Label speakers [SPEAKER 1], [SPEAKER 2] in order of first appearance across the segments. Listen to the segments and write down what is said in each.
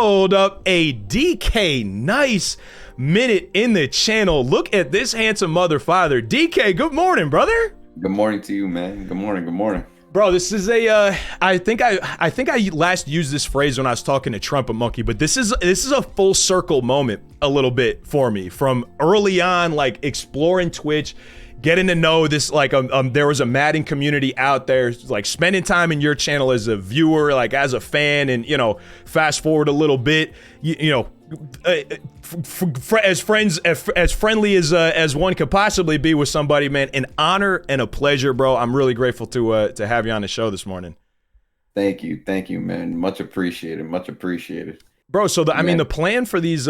[SPEAKER 1] Hold up, a DK, nice minute in the channel. Look at this handsome mother father. DK, good morning, brother.
[SPEAKER 2] Good morning to you, man. Good morning. Good morning.
[SPEAKER 1] Bro, this is a I think I last used this phrase when I was talking to Trumpet Monkey, but this is a full circle moment a little bit for me from early on, like exploring Twitch, getting to know this, like there was a Madden community out there, like spending time in your channel as a viewer, like as a fan, and fast forward a little bit, as friendly as one could possibly be with somebody, man. An honor and a pleasure, bro. I'm really grateful to have you on the show this morning.
[SPEAKER 2] Thank you, man. Much appreciated.
[SPEAKER 1] Bro, so the plan for these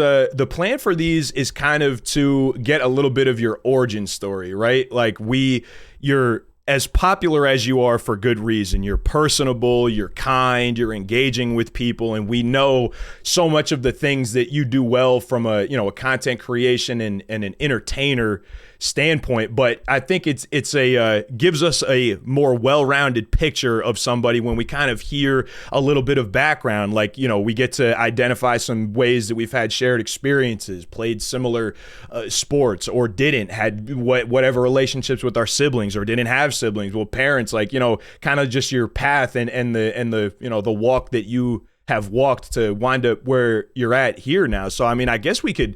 [SPEAKER 1] is kind of to get a little bit of your origin story, right? Like you're as popular as you are for good reason. You're personable, you're kind, you're engaging with people, and we know so much of the things that you do well from a content creation and an entertainer standpoint. But I think it's gives us a more well-rounded picture of somebody when we kind of hear a little bit of background. Like, we get to identify some ways that we've had shared experiences, played similar sports, or didn't, had whatever relationships with our siblings, or didn't have siblings, well, parents, like, kind of just your path and the the walk that you have walked to wind up where you're at here now. So I guess we could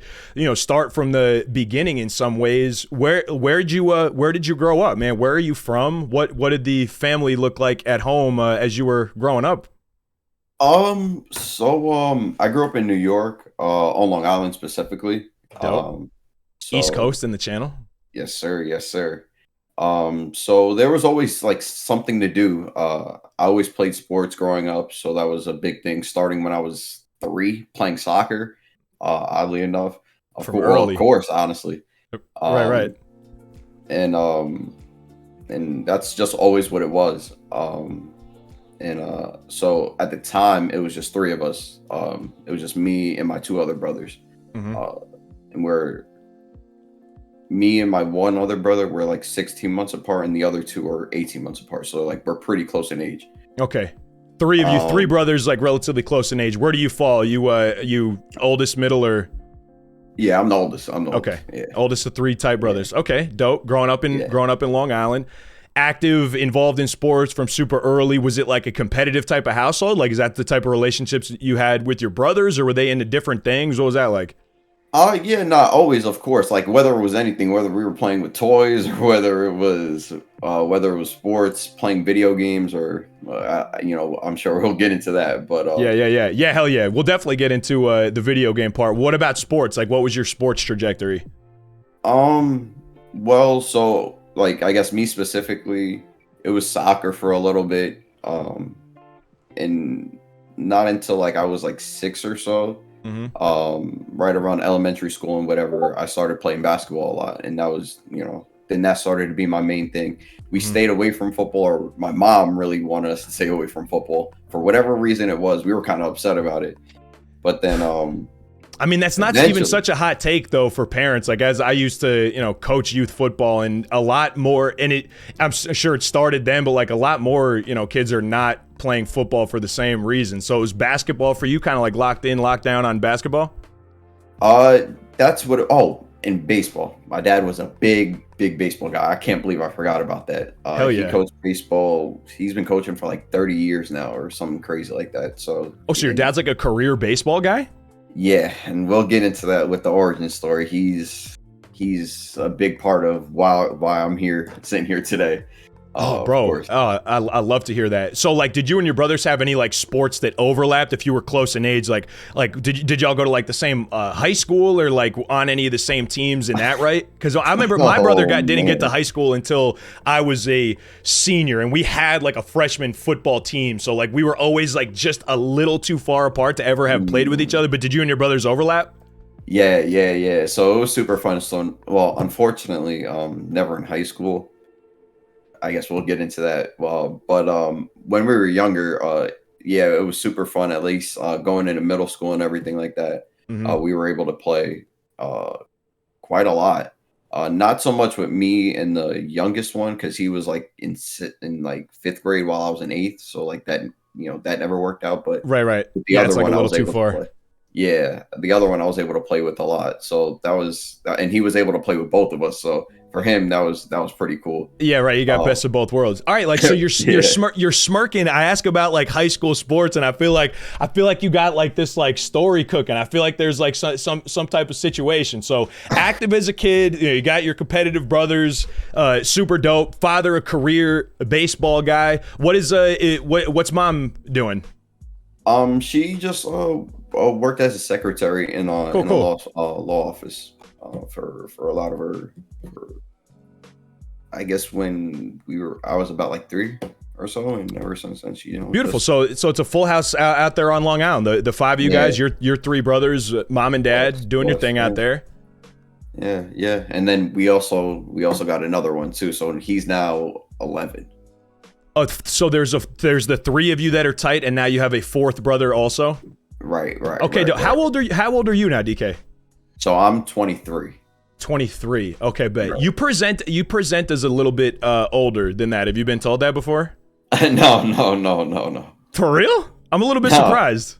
[SPEAKER 1] start from the beginning in some ways. Where did you grow up, man? Where are you from? What did the family look like at home as you were growing up?
[SPEAKER 2] I grew up in New York, on Long Island specifically.
[SPEAKER 1] Dope. East Coast in the channel.
[SPEAKER 2] Yes, sir. So there was always like something to do. I always played sports growing up, so that was a big thing. Starting when I was 3, playing soccer. Oddly enough, of course, honestly.
[SPEAKER 1] Right.
[SPEAKER 2] And that's just always what it was. So at the time, it was just 3 of us. It was just me and my 2 other brothers. And me and my 1 other brother were like 16 months apart, and the other 2 are 18 months apart. So like we're pretty close in age.
[SPEAKER 1] Okay. 3 of you, 3 brothers, like relatively close in age. Where do you fall? You oldest, middle, or?
[SPEAKER 2] Yeah, I'm the oldest.
[SPEAKER 1] Okay.
[SPEAKER 2] Yeah.
[SPEAKER 1] Oldest of 3 type brothers. Yeah. Okay. Dope. Growing up in Long Island. Active, involved in sports from super early. Was it like a competitive type of household? Like, is that the type of relationships you had with your brothers, or were they into different things? What was that like?
[SPEAKER 2] Yeah, not always, of course. Like whether it was anything, whether we were playing with toys, or whether it was sports, playing video games, or I'm sure we'll get into that. But
[SPEAKER 1] yeah, hell yeah, we'll definitely get into the video game part. What about sports? Like, what was your sports trajectory?
[SPEAKER 2] Well, so like I guess me specifically, it was soccer for a little bit, and not until like I was like 6 or so. Right around elementary school and whatever, I started playing basketball a lot, and that was, then that started to be my main thing. We stayed away from football, or my mom really wanted us to stay away from football for whatever reason it was. We were kind of upset about it, but then
[SPEAKER 1] that's not even such a hot take though for parents. Like, as I used to, coach youth football, and a lot more, and I'm sure it started then, but like a lot more, kids are not playing football for the same reason. So it was basketball for you, kind of like locked down on basketball?
[SPEAKER 2] That's and baseball. My dad was a big baseball guy. I can't believe I forgot about that.
[SPEAKER 1] Hell yeah.
[SPEAKER 2] He coached baseball. He's been coaching for like 30 years now or something crazy like that. So
[SPEAKER 1] your dad's like a career baseball guy?
[SPEAKER 2] Yeah, and we'll get into that with the origin story. He's a big part of why I'm here, sitting here today.
[SPEAKER 1] Oh, bro. I love to hear that. So, like, did you and your brothers have any like sports that overlapped if you were close in age? Like did y'all go to like the same high school, or like on any of the same teams in that, right? Because I remember my brother didn't get to high school until I was a senior, and we had like a freshman football team. So like we were always like just a little too far apart to ever have played with each other. But did you and your brothers overlap?
[SPEAKER 2] Yeah. So it was super fun. So, well, unfortunately, never in high school. I guess we'll get into that. But when we were younger, it was super fun. At least going into middle school and everything like that, we were able to play quite a lot. Not so much with me and the youngest one, because he was like in like 5th grade while I was in 8th. So like that, that never worked out. But
[SPEAKER 1] right.
[SPEAKER 2] The other one, like a little too far. Yeah, the other one I was able to play with a lot. So that was, and he was able to play with both of us. So for him, that was pretty cool.
[SPEAKER 1] Yeah, right. You got best of both worlds. All right, like so you're smirking. I ask about like high school sports, and I feel like you got like this like story cooking. I feel like there's like some type of situation. So active as a kid, you got your competitive brothers, super dope. Father, a career baseball guy. What's mom doing?
[SPEAKER 2] She just worked as a secretary in a law office for a lot of her. I guess when I was about like 3 or so, and ever since then, she
[SPEAKER 1] beautiful. So it's a full house out there on Long Island. The 5 of you guys, your 3 brothers, mom and dad, doing your thing out there.
[SPEAKER 2] Yeah, and then we also got another one too. So he's now 11.
[SPEAKER 1] Oh, so there's the 3 of you that are tight, and now you have a 4th brother also.
[SPEAKER 2] Right.
[SPEAKER 1] Okay,
[SPEAKER 2] right.
[SPEAKER 1] How old are you now, DK?
[SPEAKER 2] So I'm 23.
[SPEAKER 1] 23. Okay, but
[SPEAKER 2] Right.
[SPEAKER 1] you present as a little bit older than that. Have you been told that before?
[SPEAKER 2] No.
[SPEAKER 1] For real? I'm a little bit surprised.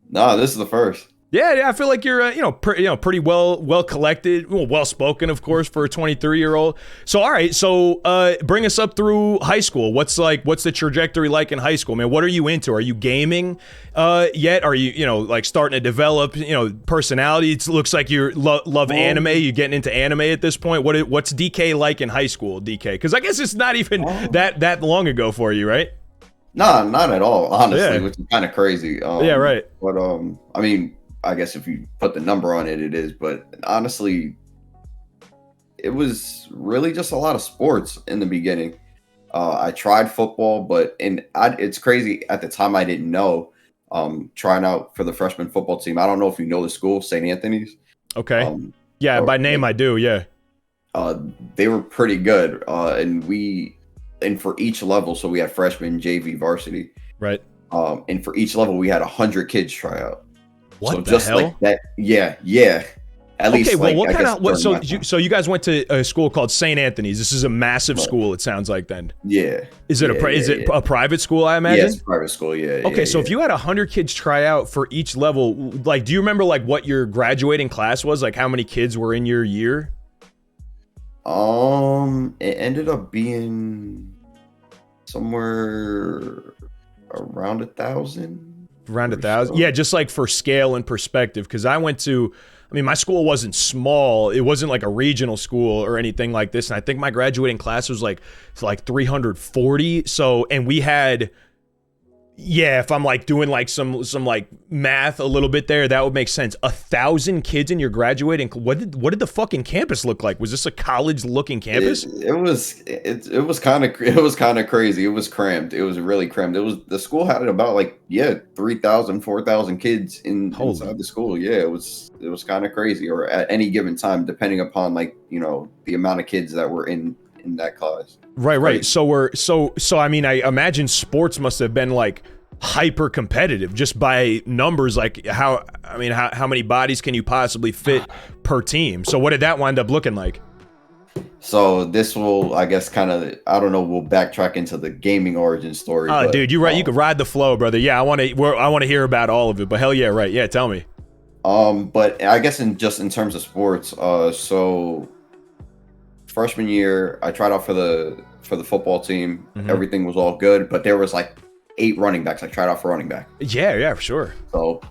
[SPEAKER 2] No, this is the first.
[SPEAKER 1] Yeah, I feel like you're, pretty well collected, well spoken, of course, for a 23-year-old. So, all right, bring us up through high school. What's the trajectory like in high school, man? What are you into? Are you gaming yet? Are you, like starting to develop, personality? It looks like you love anime. You're getting into anime at this point. What's DK like in high school, DK? Because I guess it's not even that long ago for you, right?
[SPEAKER 2] Nah, not at all, honestly, which is kind of crazy.
[SPEAKER 1] Yeah, right.
[SPEAKER 2] But I mean, I guess if you put the number on it, it is. But honestly, it was really just a lot of sports in the beginning. I tried football, but it's crazy. At the time, I didn't know. Trying out for the freshman football team. I don't know if you know the school, St. Anthony's.
[SPEAKER 1] Okay. Yeah, by name I do. Yeah.
[SPEAKER 2] They were pretty good, and for each level, so we had freshman, JV, varsity.
[SPEAKER 1] Right.
[SPEAKER 2] And for each level, we had 100 kids try out.
[SPEAKER 1] What
[SPEAKER 2] so
[SPEAKER 1] the
[SPEAKER 2] just
[SPEAKER 1] hell?
[SPEAKER 2] Like that, yeah. At least.
[SPEAKER 1] Okay, well,
[SPEAKER 2] like,
[SPEAKER 1] what kind of so you guys went to a school called St. Anthony's. This is a massive school. It sounds like then.
[SPEAKER 2] Yeah.
[SPEAKER 1] Is it a private school? I imagine.
[SPEAKER 2] Yeah, it's a private school. Yeah.
[SPEAKER 1] Okay, so if you had 100 kids try out for each level, like, do you remember like what your graduating class was? Like, how many kids were in your year?
[SPEAKER 2] It ended up being somewhere around 1,000.
[SPEAKER 1] Around 1,000. Yeah, just like for scale and perspective, because my school wasn't small. It wasn't like a regional school or anything like this. And I think my graduating class was like 340. So, and we had, if I'm like doing like some like math a little bit there, that would make sense. 1,000 kids in your graduating. What did the fucking campus look like? Was this a college looking campus?
[SPEAKER 2] It was kind of crazy. It was cramped. It was really cramped. The school had about 3,000, 4,000 kids inside the school. Yeah, it was kind of crazy. Or at any given time, depending upon the amount of kids that were in that class.
[SPEAKER 1] Right. So I mean, I imagine sports must have been like hyper competitive just by numbers. Like how many bodies can you possibly fit per team? So what did that wind up looking like?
[SPEAKER 2] So this will, I guess, kind of, I don't know, we'll backtrack into the gaming origin story.
[SPEAKER 1] Oh, dude, you're right. You could ride the flow, brother. Yeah, I want to hear about all of it. But hell yeah, right. Yeah, tell me.
[SPEAKER 2] But I guess in terms of sports, so freshman year, I tried out for the football team. Mm-hmm. Everything was all good, but there was 8 running backs. I tried out for running back.
[SPEAKER 1] Yeah, for sure.
[SPEAKER 2] So,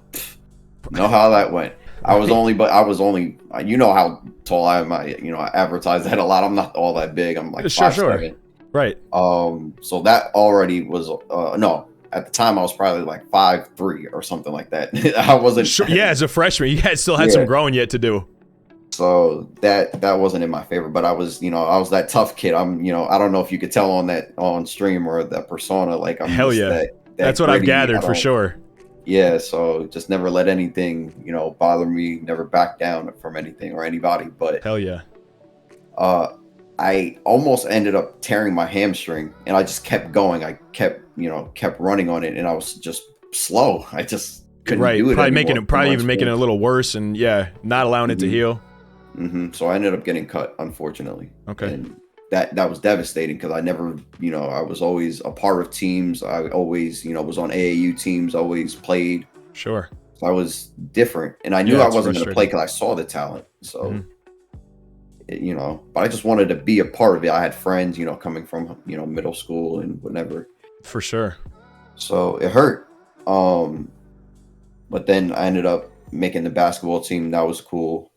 [SPEAKER 2] know how that went. I was only, you know how tall I am. I advertise that a lot. I'm not all that big. I'm like 5'7".
[SPEAKER 1] Right.
[SPEAKER 2] So that already was no. At the time, I was probably 5'3" or something like that. I wasn't
[SPEAKER 1] sure. Yeah, as a freshman, you guys still had some growing yet to do.
[SPEAKER 2] So that wasn't in my favor, but I was that tough kid. I don't know if you could tell on stream or that persona. I'm
[SPEAKER 1] hell yeah. That's what I've gathered for sure.
[SPEAKER 2] Yeah. So just never let anything, bother me, never back down from anything or anybody, but
[SPEAKER 1] hell yeah.
[SPEAKER 2] I almost ended up tearing my hamstring and I just kept going. I kept running on it and I was just slow. I just couldn't do it.
[SPEAKER 1] Probably even making it a little worse and not allowing it to heal.
[SPEAKER 2] Mm-hmm. So I ended up getting cut, unfortunately.
[SPEAKER 1] Okay.
[SPEAKER 2] And that was devastating because I never, I was always a part of teams. I always, was on AAU teams, always played.
[SPEAKER 1] Sure.
[SPEAKER 2] So I was different, and I knew
[SPEAKER 1] Yeah,
[SPEAKER 2] I
[SPEAKER 1] it's
[SPEAKER 2] wasn't going to play
[SPEAKER 1] frustrating.
[SPEAKER 2] because I saw the talent. So,
[SPEAKER 1] Mhm.
[SPEAKER 2] but I just wanted to be a part of it. I had friends, coming from, middle school and whatever.
[SPEAKER 1] For sure.
[SPEAKER 2] So it hurt. Um, but then I ended up making the basketball team. That was cool.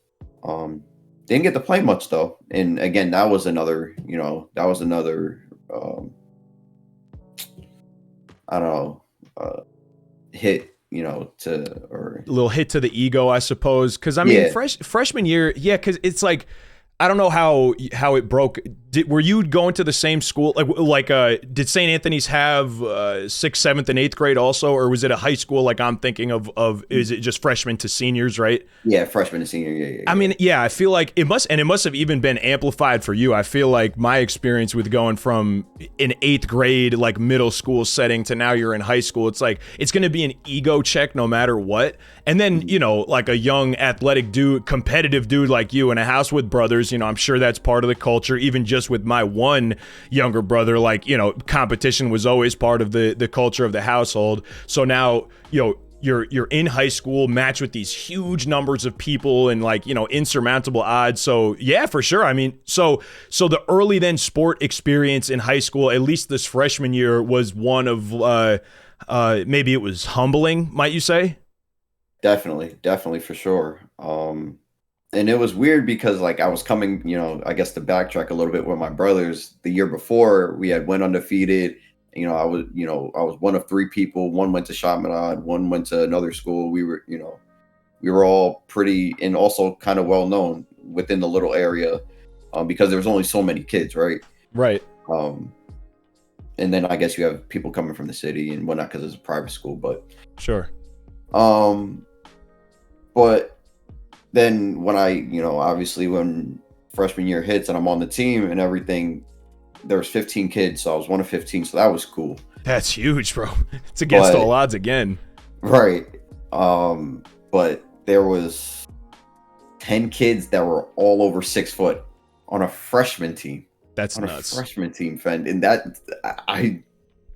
[SPEAKER 2] Um, didn't get to play much though. And again, that was another, um, I don't know, hit, or
[SPEAKER 1] A little hit to the ego, I suppose. Because I mean,
[SPEAKER 2] yeah,
[SPEAKER 1] freshman year, yeah. Because it's like I don't know how it broke. Were you going to the same school? Did St. Anthony's have sixth, seventh, and eighth grade also, or was it a high school? Like I'm thinking of is it just freshmen to seniors, right?
[SPEAKER 2] yeah, freshman and senior. Yeah,
[SPEAKER 1] I
[SPEAKER 2] yeah, yeah.
[SPEAKER 1] mean, yeah, I feel like it must have even been amplified for you. I feel like my experience with going from an eighth grade, like middle school setting to now you're in high school, it's like, it's going to be an ego check no matter what. And then, like a young athletic dude, competitive dude like you in a house with brothers, I'm sure that's part of the culture. Even just with my one younger brother, like, competition was always part of the culture of the household. So now, you're in high school, matched with these huge numbers of people and like insurmountable odds. So yeah, for sure. I mean, so the early then sport experience in high school, at least this freshman year, was one of maybe it was humbling, might you say?
[SPEAKER 2] Definitely for sure. And it was weird because like I was coming, I guess to backtrack a little bit with my brothers. The year before we had went undefeated. I was one of three people. One went to Chaminade, one went to another school. We were all pretty and also kind of well known within the little area, because there was only so many kids, right?
[SPEAKER 1] Right.
[SPEAKER 2] Um, and then I guess you have people coming from the city and whatnot because it's a private school,
[SPEAKER 1] Sure.
[SPEAKER 2] um, but then when obviously when freshman year hits and I'm on the team and everything, there was 15 kids, so I was one of 15, so that was cool.
[SPEAKER 1] That's huge, bro. It's against all
[SPEAKER 2] But
[SPEAKER 1] odds again.
[SPEAKER 2] right, but there was 10 kids that were all over 6 foot on a freshman team.
[SPEAKER 1] That's
[SPEAKER 2] On a
[SPEAKER 1] nuts.
[SPEAKER 2] freshman team, friend, and that I
[SPEAKER 1] Bro,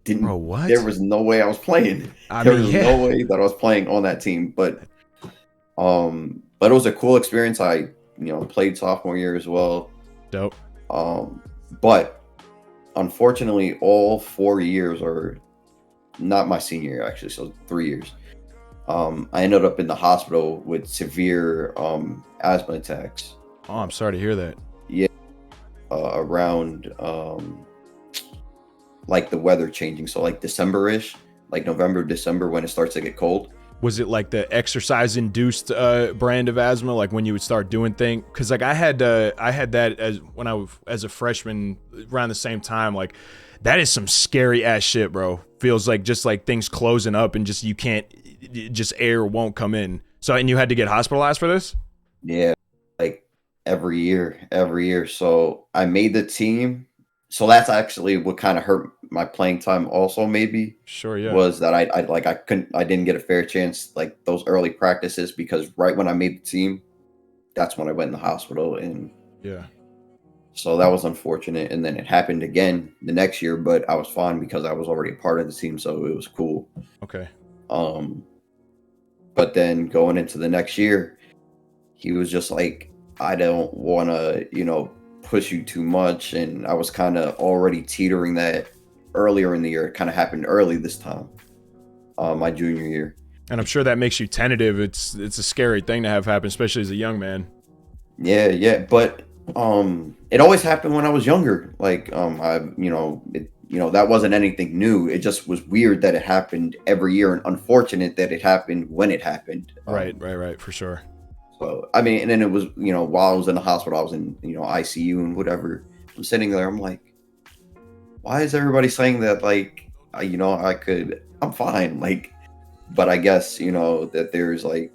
[SPEAKER 2] didn't. There
[SPEAKER 1] what?
[SPEAKER 2] was no way I was playing.
[SPEAKER 1] I
[SPEAKER 2] There
[SPEAKER 1] mean,
[SPEAKER 2] was
[SPEAKER 1] yeah.
[SPEAKER 2] no way that I was playing on that team. But it was a cool experience. I played sophomore year as well.
[SPEAKER 1] Dope.
[SPEAKER 2] But unfortunately, all 4 years, or not my senior year actually, so 3 years. I ended up in the hospital with severe asthma attacks.
[SPEAKER 1] Oh, I'm sorry to hear that.
[SPEAKER 2] Yeah, around like the weather changing, so like December-ish, like November, December, when it starts to get cold.
[SPEAKER 1] Was it like the exercise induced brand of asthma, like when you would start doing things? Because like I had that as when I was as a freshman around the same time. Like that is some scary ass shit, bro. Feels like just like things closing up and just you can't, just air won't come in. So and you had to get hospitalized for this?
[SPEAKER 2] Yeah, like every year. So I made the team. So that's actually what kind of hurt my playing time also, maybe,
[SPEAKER 1] Sure, yeah,
[SPEAKER 2] was that I didn't get a fair chance like those early practices, because right when I made the team, that's when I went in the hospital. And
[SPEAKER 1] yeah.
[SPEAKER 2] so that was unfortunate. And then it happened again the next year, but I was fine because I was already a part of the team, so it was cool.
[SPEAKER 1] Okay.
[SPEAKER 2] Um, but then going into the next year, he was just like, I don't want to, push you too much. And I was kind of already teetering that earlier in the year. It kind of happened early this time, my junior year.
[SPEAKER 1] And I'm sure that makes you tentative. It's a scary thing to have happen, especially as a young man.
[SPEAKER 2] Yeah. But it always happened when I was younger. Like, that wasn't anything new. It just was weird that it happened every year, and unfortunate that it happened when it happened.
[SPEAKER 1] Right, for sure.
[SPEAKER 2] So, I mean, and then it was, while I was in the hospital, I was in, ICU and whatever. I'm sitting there, I'm like, why is everybody saying that? Like, I'm fine. Like, but I guess, that there's like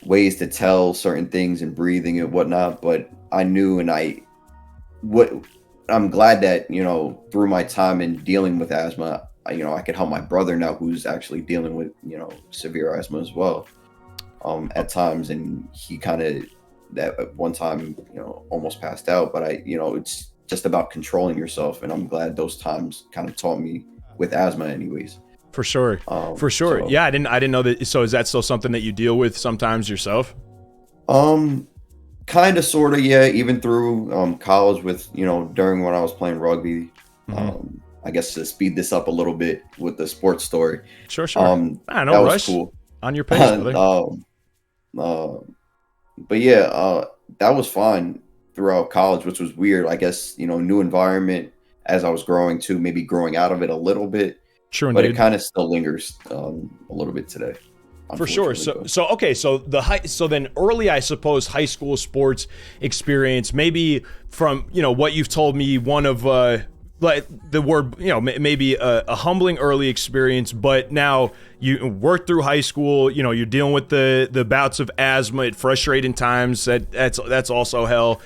[SPEAKER 2] ways to tell certain things and breathing and whatnot. But I knew, and I'm glad that, through my time in dealing with asthma, I could help my brother now, who's actually dealing with, severe asthma as well. At times, and he kind of, that at one time, almost passed out. But it's just about controlling yourself, and I'm glad those times kind of taught me with asthma anyways.
[SPEAKER 1] For sure. For sure.
[SPEAKER 2] So,
[SPEAKER 1] Yeah, I didn't know that. So is that still something that you deal with sometimes yourself?
[SPEAKER 2] kind of, sort of, yeah. Even through college, with during when I was playing rugby.
[SPEAKER 1] Mm-hmm.
[SPEAKER 2] I guess to speed this up a little bit with the sports story.
[SPEAKER 1] Sure, sure. No
[SPEAKER 2] That was
[SPEAKER 1] rush.
[SPEAKER 2] cool.
[SPEAKER 1] On your pace, brother.
[SPEAKER 2] Uh, but yeah, that was fine throughout college, which was weird. I guess new environment as I was growing too, maybe growing out of it a little bit,
[SPEAKER 1] Sure,
[SPEAKER 2] but it
[SPEAKER 1] indeed.
[SPEAKER 2] kind of still lingers a little bit today.
[SPEAKER 1] For sure. So okay. So so then early, I suppose, high school sports experience, maybe from what you've told me, one of like the word maybe a humbling early experience, but now you work through high school. You're dealing with the bouts of asthma at frustrating times. That's also hell.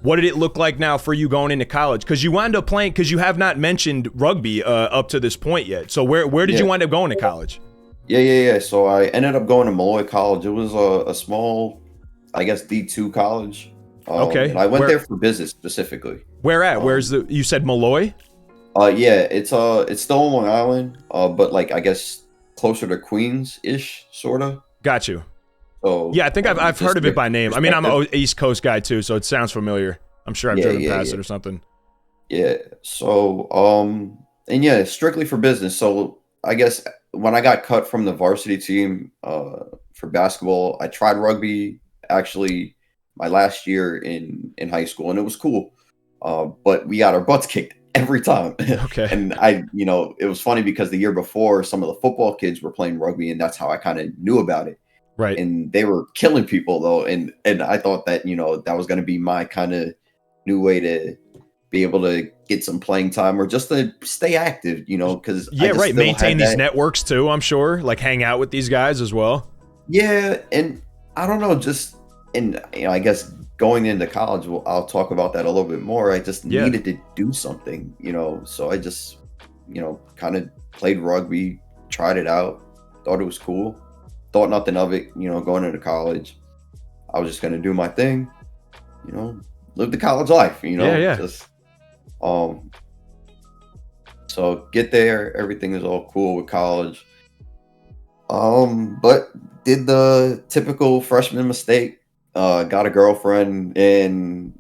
[SPEAKER 1] What did it look like now for you going into college? Because you wound up playing, because you have not mentioned rugby up to this point yet. So where did you wind up going to college?
[SPEAKER 2] Yeah. So I ended up going to Malloy College. It was a small, I guess, D2 college.
[SPEAKER 1] Okay.
[SPEAKER 2] And I went there for business specifically.
[SPEAKER 1] Where at? Where's you said Malloy?
[SPEAKER 2] Yeah, it's still on Long Island, but like I guess closer to Queens-ish, sorta.
[SPEAKER 1] Got you.
[SPEAKER 2] So
[SPEAKER 1] yeah, I think I've heard of it by name. I mean, I'm an East Coast guy too, so it sounds familiar. I'm sure I've driven past it or something.
[SPEAKER 2] Yeah. So and yeah, strictly for business. So I guess when I got cut from the varsity team for basketball, I tried rugby actually my last year in high school, and it was cool. But we got our butts kicked every time.
[SPEAKER 1] Okay.
[SPEAKER 2] And it was funny because the year before, some of the football kids were playing rugby, and that's how I kind of knew about it.
[SPEAKER 1] Right.
[SPEAKER 2] And they were killing people though, and I thought that that was going to be my kind of new way to be able to get some playing time, or just to stay active, because
[SPEAKER 1] maintain these networks too. I'm sure, like hang out with these guys as well.
[SPEAKER 2] Yeah, and I don't know, I guess going into college, I'll talk about that a little bit more. I just needed to do something, so I just kind of played rugby, tried it out, thought it was cool, thought nothing of it. Going into college, I was just gonna do my thing, live the college life. Just so get there, everything is all cool with college. But did the typical freshman mistake. Got a girlfriend, and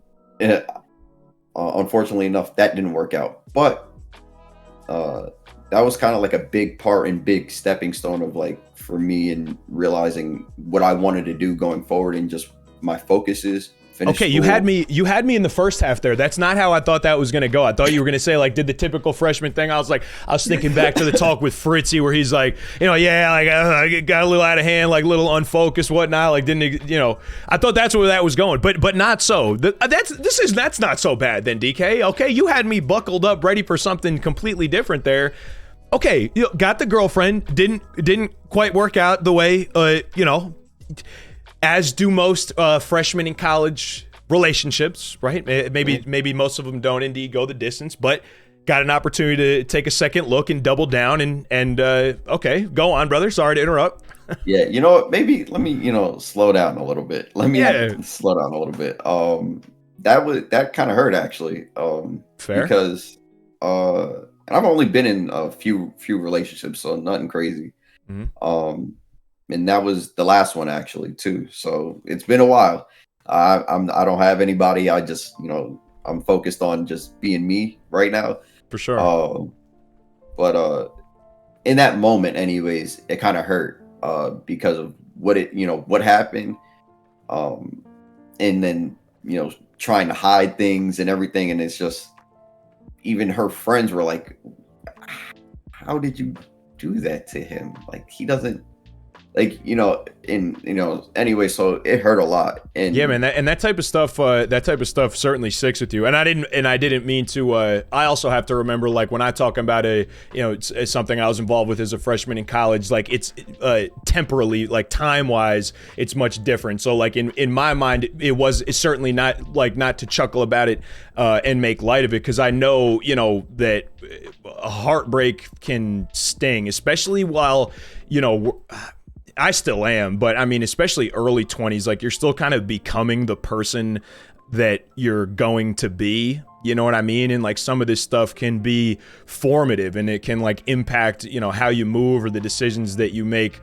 [SPEAKER 2] unfortunately enough, that didn't work out. But that was kind of like a big part and big stepping stone of like for me in realizing what I wanted to do going forward, and just my focus is.
[SPEAKER 1] Okay, you had me in the first half there. That's not how I thought that was going to go. I thought you were going to say like did the typical freshman thing. I was thinking back to the talk with Fritzy where he's like, I got a little out of hand, like little unfocused, whatnot. Like I thought that's where that was going, but not so. That's not so bad then, DK. Okay, you had me buckled up, ready for something completely different there. Okay, got the girlfriend, didn't quite work out the way as do most freshmen in college relationships, right? Maybe most of them don't indeed go the distance, but got an opportunity to take a second look and double down and okay, go on, brother. Sorry to interrupt.
[SPEAKER 2] Yeah, maybe let me slow down a little bit. Let me slow down a little bit. That kind of hurt actually.
[SPEAKER 1] Fair.
[SPEAKER 2] Because and I've only been in a few relationships, so nothing crazy.
[SPEAKER 1] Mm-hmm.
[SPEAKER 2] And that was the last one actually too. So it's been a while. I don't have anybody. I just I'm focused on just being me right now.
[SPEAKER 1] For sure.
[SPEAKER 2] But in that moment, anyways, it kind of hurt because of what happened. And then trying to hide things and everything, and it's just even her friends were like, "How did you do that to him? Like he doesn't." Anyway, so it hurt a lot. And
[SPEAKER 1] yeah, man, that type of stuff certainly sticks with you. And I didn't mean to. I also have to remember, like when I talk about it's something I was involved with as a freshman in college. Like it's temporally, like time wise, it's much different. So like in my mind, it's certainly not to chuckle about it and make light of it, because I know that a heartbreak can sting, especially while I still am, but I mean, especially early 20s, like you're still kind of becoming the person that you're going to be. You know what I mean? And like some of this stuff can be formative, and it can like impact, you know, how you move or the decisions that you make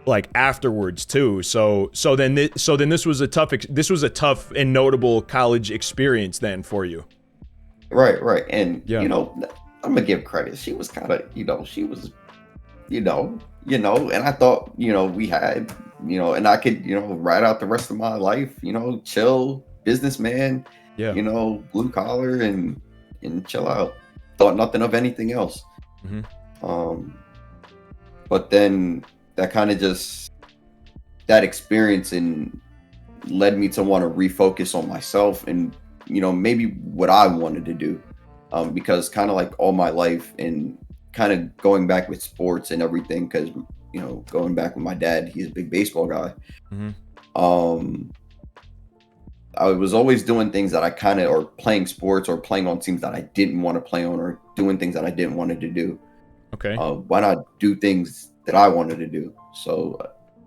[SPEAKER 1] like afterwards too. So then this was a tough and notable college experience then for you.
[SPEAKER 2] Right. And
[SPEAKER 1] Yeah.
[SPEAKER 2] you know, I'm gonna give credit. She was kind of, you know, she was, you know, and I thought, you know, we had, you know, and I could, you know, ride out the rest of my life, you know, chill, businessman,
[SPEAKER 1] Yeah.
[SPEAKER 2] you know, blue collar and chill out. Thought nothing of anything else. But then that kind of just, that experience and led me to want to refocus on myself and, you know, maybe what I wanted to do. Because kind of like all my life and kind of going back with sports and everything, because, you know, going back with my dad, he's a big baseball guy. I was always doing things that I kind of, or playing sports or playing on teams that I didn't want to play on, or doing things that I didn't want to do.
[SPEAKER 1] Okay.
[SPEAKER 2] Why not do things that I wanted to do? So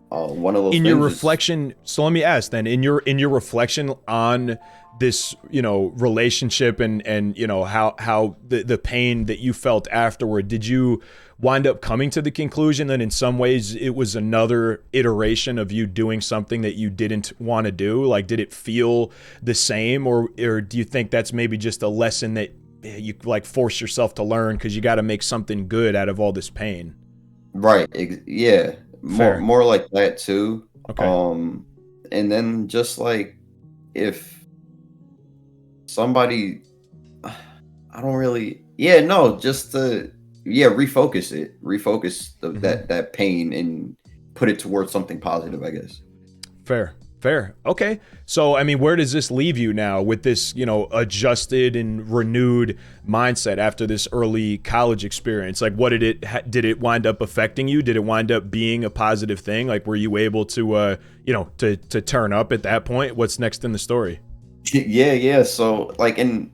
[SPEAKER 2] one of those
[SPEAKER 1] in
[SPEAKER 2] things
[SPEAKER 1] your reflection, so let me ask then, in your reflection on this, you know, relationship and you know, how the pain that you felt afterward, did you wind up coming to the conclusion that in some ways it was another iteration of you doing something that you didn't want to do? Like, did it feel the same, or do you think that's maybe just a lesson that you like force yourself to learn because you got to make something good out of all this pain?
[SPEAKER 2] Right. Yeah. More like that too.
[SPEAKER 1] Okay.
[SPEAKER 2] And then just like, if somebody, I don't really, just to, refocus that pain and put it towards something positive, I guess.
[SPEAKER 1] Fair. Okay. So, I mean, where does this leave you now with this, you know, adjusted and renewed mindset after this early college experience? Like, what did it wind up affecting you? Did it wind up being a positive thing? Like, were you able to, you know, to turn up at that point? What's next in the story?
[SPEAKER 2] Yeah. So like, and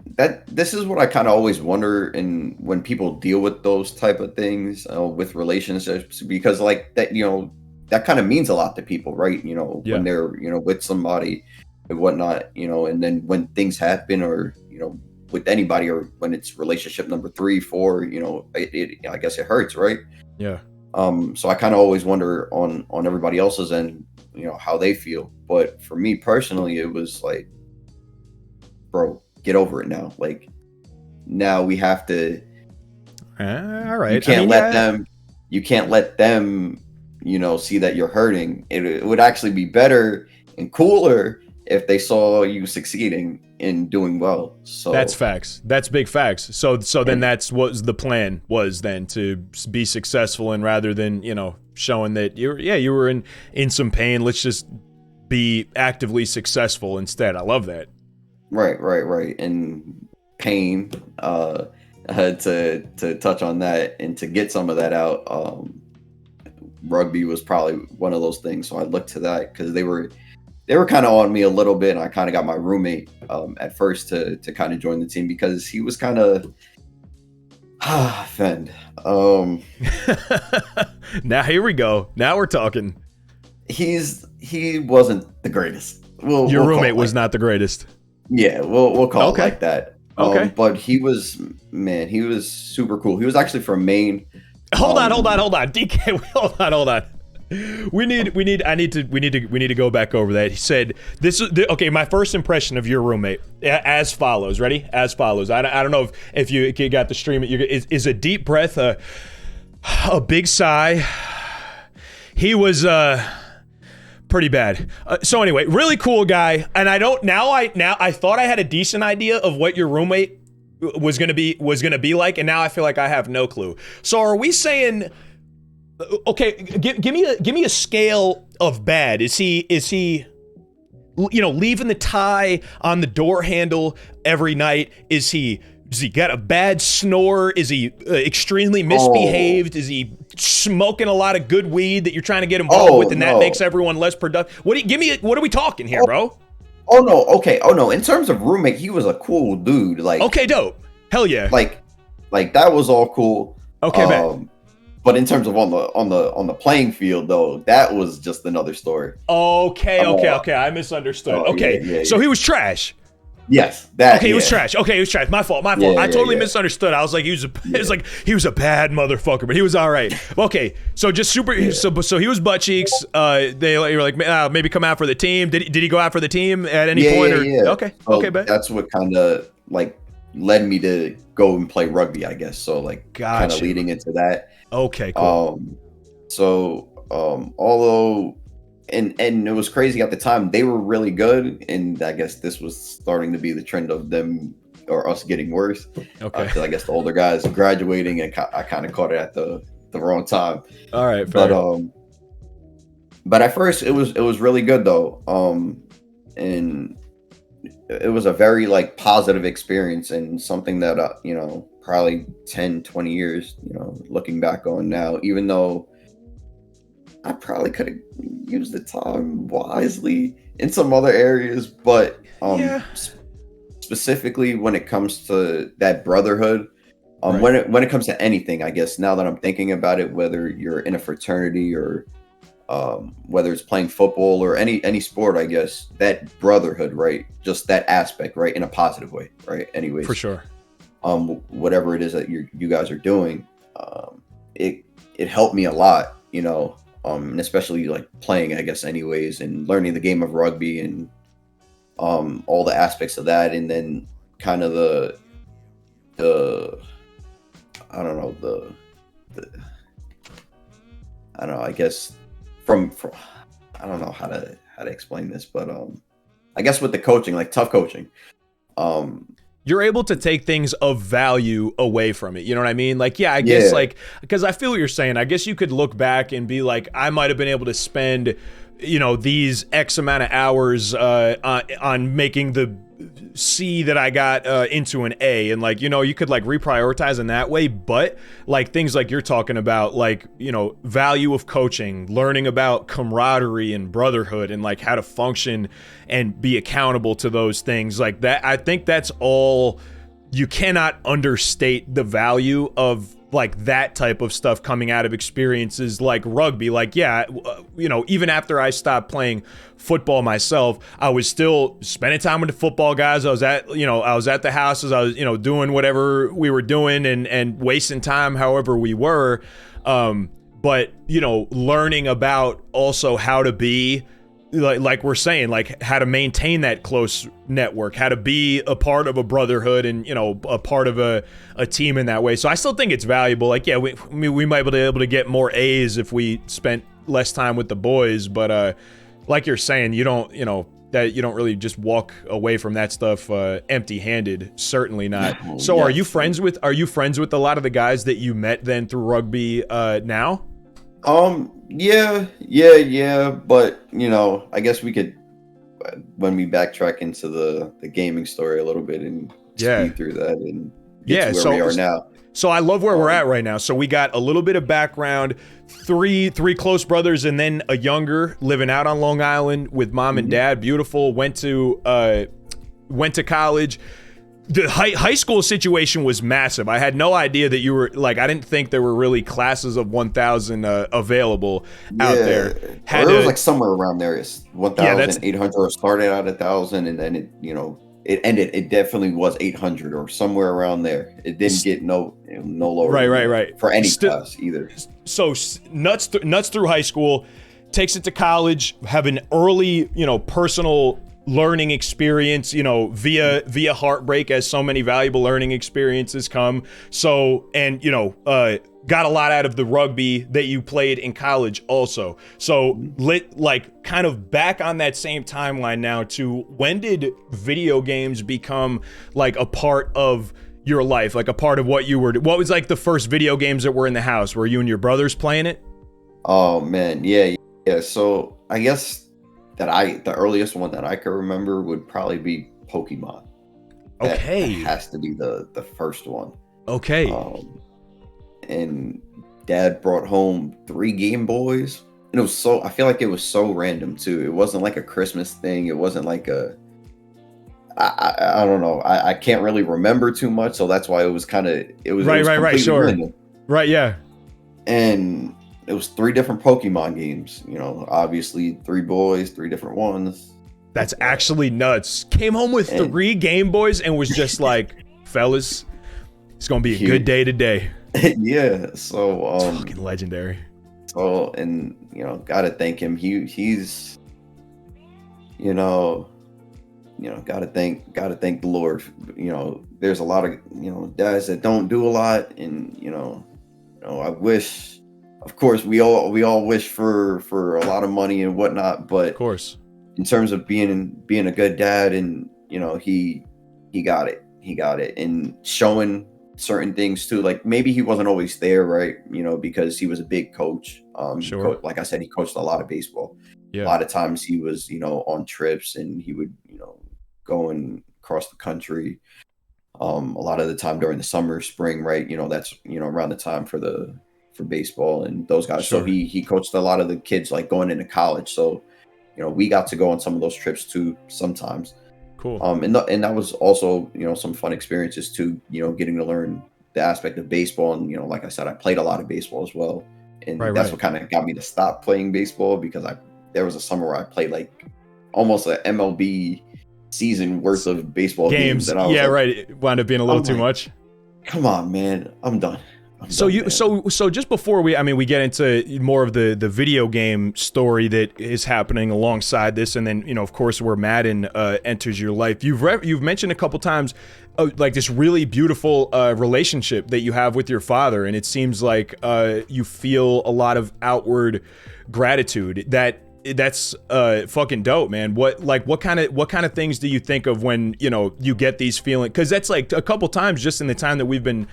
[SPEAKER 2] this is what I kind of always wonder, and when people deal with those type of things with relationships, because like that, you know, that kind of means a lot to people, right? You know, when they're, you know, with somebody and whatnot, you know, and then when things happen, or, you know, with anybody, or when it's relationship number 3, 4, you know, I guess it hurts, right?
[SPEAKER 1] Yeah.
[SPEAKER 2] So I kind of always wonder on everybody else's end, you know, how they feel. But for me personally, it was like, bro, get over it now. Like, now we have to.
[SPEAKER 1] All right.
[SPEAKER 2] You can't let them, you know, see that you're hurting. It would actually be better and cooler if they saw you succeeding in doing well. So
[SPEAKER 1] that's facts. That's big facts. So then that's what the plan was then, to be successful, and rather than, you know, showing that you were in some pain, let's just be actively successful instead. I love that.
[SPEAKER 2] Right. And pain, to touch on that and to get some of that out, rugby was probably one of those things. So I looked to that, because they were kind of on me a little bit, and I kind of got my roommate at first to kind of join the team, because he was kind of Fend.
[SPEAKER 1] Now here we go. Now we're talking.
[SPEAKER 2] He wasn't the greatest.
[SPEAKER 1] Your roommate was not the greatest.
[SPEAKER 2] Yeah, we'll call it like that.
[SPEAKER 1] Okay.
[SPEAKER 2] But he was super cool. He was actually from Maine.
[SPEAKER 1] Hold on, DK. Hold on. We need to go back over that. He said this is okay. My first impression of your roommate as follows. Ready? As follows. I don't know if you got the stream. Is a deep breath, a big sigh. He was pretty bad. So anyway, really cool guy. And I thought I had a decent idea of what your roommate was gonna be like, and now I feel like I have no clue. So are we saying? Okay, give me a scale of bad. Is he, you know, leaving the tie on the door handle every night? Does he got a bad snore? Is he extremely misbehaved? Is he smoking a lot of good weed that you're trying to get involved with, and that makes everyone less productive? What are we talking here, bro?
[SPEAKER 2] Oh no, okay. Oh no, in terms of roommate, he was a cool dude. Like,
[SPEAKER 1] okay, dope. Hell yeah.
[SPEAKER 2] Like that was all cool.
[SPEAKER 1] Okay, man.
[SPEAKER 2] But in terms of on the playing field, though, that was just another story.
[SPEAKER 1] Okay. I misunderstood. Okay,
[SPEAKER 2] yeah.
[SPEAKER 1] So he was trash.
[SPEAKER 2] Yes, that.
[SPEAKER 1] Okay,
[SPEAKER 2] yeah.
[SPEAKER 1] it was trash. Okay, it was trash. My fault. I totally misunderstood. I was like, it was like he was a bad motherfucker, but he was all right. Okay, so just super. So he was butt cheeks. They were like, maybe come out for the team. Did he go out for the team at any point? Okay,
[SPEAKER 2] so
[SPEAKER 1] okay, bet.
[SPEAKER 2] That's what kind of like led me to go and play rugby, I guess. So like kind of leading into that.
[SPEAKER 1] Okay, cool.
[SPEAKER 2] Although and it was crazy at the time, they were really good, and I guess this was starting to be the trend of them or us getting worse.
[SPEAKER 1] Okay.
[SPEAKER 2] Because I guess the older guys graduating, and I kind of caught it at the wrong time.
[SPEAKER 1] All right, fair.
[SPEAKER 2] But at first it was really good though. And it was a very like positive experience, and something that probably 10, 20 years, looking back on now, even though I probably could have used the time wisely in some other areas, but specifically when it comes to that brotherhood, when it comes to anything, I guess now that I'm thinking about it, whether you're in a fraternity or whether it's playing football or any sport, I guess that brotherhood, right? Just that aspect, right? In a positive way, right? Anyways,
[SPEAKER 1] for sure.
[SPEAKER 2] Whatever it is that you guys are doing, it helped me a lot, and especially like playing, I guess, anyways, and learning the game of rugby and all the aspects of that, and then kind of the I don't know, I don't know, I guess from I don't know how to explain this, but I guess with the coaching, like tough coaching,
[SPEAKER 1] you're able to take things of value away from it. You know what I mean? Like, I guess like, because I feel what you're saying. I guess you could look back and be like, I might have been able to spend, these X amount of hours on making the C that I got into an A, and like, you could like reprioritize in that way. But like things like you're talking about, like, value of coaching, learning about camaraderie and brotherhood, and like how to function and be accountable to those things like that. I think that's all. You cannot understate the value of like that type of stuff coming out of experiences like rugby. Like, even after I stopped playing football myself, I was still spending time with the football guys. I was at the houses. I was, doing whatever we were doing and wasting time however we were. But, learning about also how to be, like we're saying, like how to maintain that close network, how to be a part of a brotherhood and, a part of a team in that way. So I still think it's valuable. Like, we might be able to get more A's if we spent less time with the boys. But like you're saying, you don't really just walk away from that stuff empty-handed. Certainly not.
[SPEAKER 2] No,
[SPEAKER 1] so are you friends with a lot of the guys that you met then through rugby now?
[SPEAKER 2] Yeah, but I guess we could, when we backtrack into the gaming story a little bit and speed through that and get to where we are now.
[SPEAKER 1] So I love where we're at right now. So we got a little bit of background, three close brothers, and then a younger living out on Long Island with mom and dad. Beautiful. Went to college. The high school situation was massive. I had no idea that you were like, I didn't think there were really classes of 1,000 available out there.
[SPEAKER 2] It was like somewhere around there. It's 1,800 or started out at 1,000, and then it ended. It definitely was 800 or somewhere around there. It didn't get no lower.
[SPEAKER 1] Right.
[SPEAKER 2] For any class either.
[SPEAKER 1] So nuts through high school, takes it to college, have an early, personal learning experience, via heartbreak, as so many valuable learning experiences come. So, and, got a lot out of the rugby that you played in college also. So kind of back on that same timeline now to when did video games become like a part of your life, like a part of what you were, what was like the first video games that were in the house? Were you and your brothers playing it?
[SPEAKER 2] Oh man. Yeah. So I guess the earliest one that I could remember would probably be Pokemon.
[SPEAKER 1] Okay.
[SPEAKER 2] That has to be the first one.
[SPEAKER 1] Okay.
[SPEAKER 2] And dad brought home 3 Game Boys. And I feel like it was so random too. It wasn't like a Christmas thing. It wasn't like I don't know. I can't really remember too much. So that's why it was
[SPEAKER 1] right. Sure.
[SPEAKER 2] Random.
[SPEAKER 1] Right. Yeah.
[SPEAKER 2] And it was 3 different Pokemon games, obviously 3 boys, 3 different ones.
[SPEAKER 1] That's actually nuts. Came home with 3 Game Boys and was just like, fellas, it's gonna be a good day today.
[SPEAKER 2] Yeah, so
[SPEAKER 1] fucking legendary.
[SPEAKER 2] So, and gotta thank him. He's gotta thank the Lord. There's a lot of dads that don't do a lot, and I wish, of course, we all wish for a lot of money and whatnot, but
[SPEAKER 1] of course,
[SPEAKER 2] in terms of being a good dad, and he got it, and showing certain things too. Like, maybe he wasn't always there, right? Because he was a big coach.
[SPEAKER 1] Sure.
[SPEAKER 2] Like I said, he coached a lot of baseball.
[SPEAKER 1] Yeah.
[SPEAKER 2] A lot of times he was on trips, and he would going across the country. A lot of the time during the summer, spring, right? That's around the time for baseball and those guys.
[SPEAKER 1] Sure.
[SPEAKER 2] So he coached a lot of the kids like going into college. So we got to go on some of those trips too sometimes.
[SPEAKER 1] Cool.
[SPEAKER 2] And that was also some fun experiences too. Getting to learn the aspect of baseball, and like I said, I played a lot of baseball as well, and that's what kind of got me to stop playing baseball, because there was a summer where I played like almost an MLB season worth of baseball games. And I was
[SPEAKER 1] right. It wound up being a little too much.
[SPEAKER 2] Come on, man, I'm done.
[SPEAKER 1] So just before we get into more of the video game story that is happening alongside this, and then of course where Madden enters your life. You've mentioned a couple times like this really beautiful relationship that you have with your father, and it seems like you feel a lot of outward gratitude. That's fucking dope, man. What kind of things do you think of when you get these feelings? Because that's like a couple times just in the time that we've been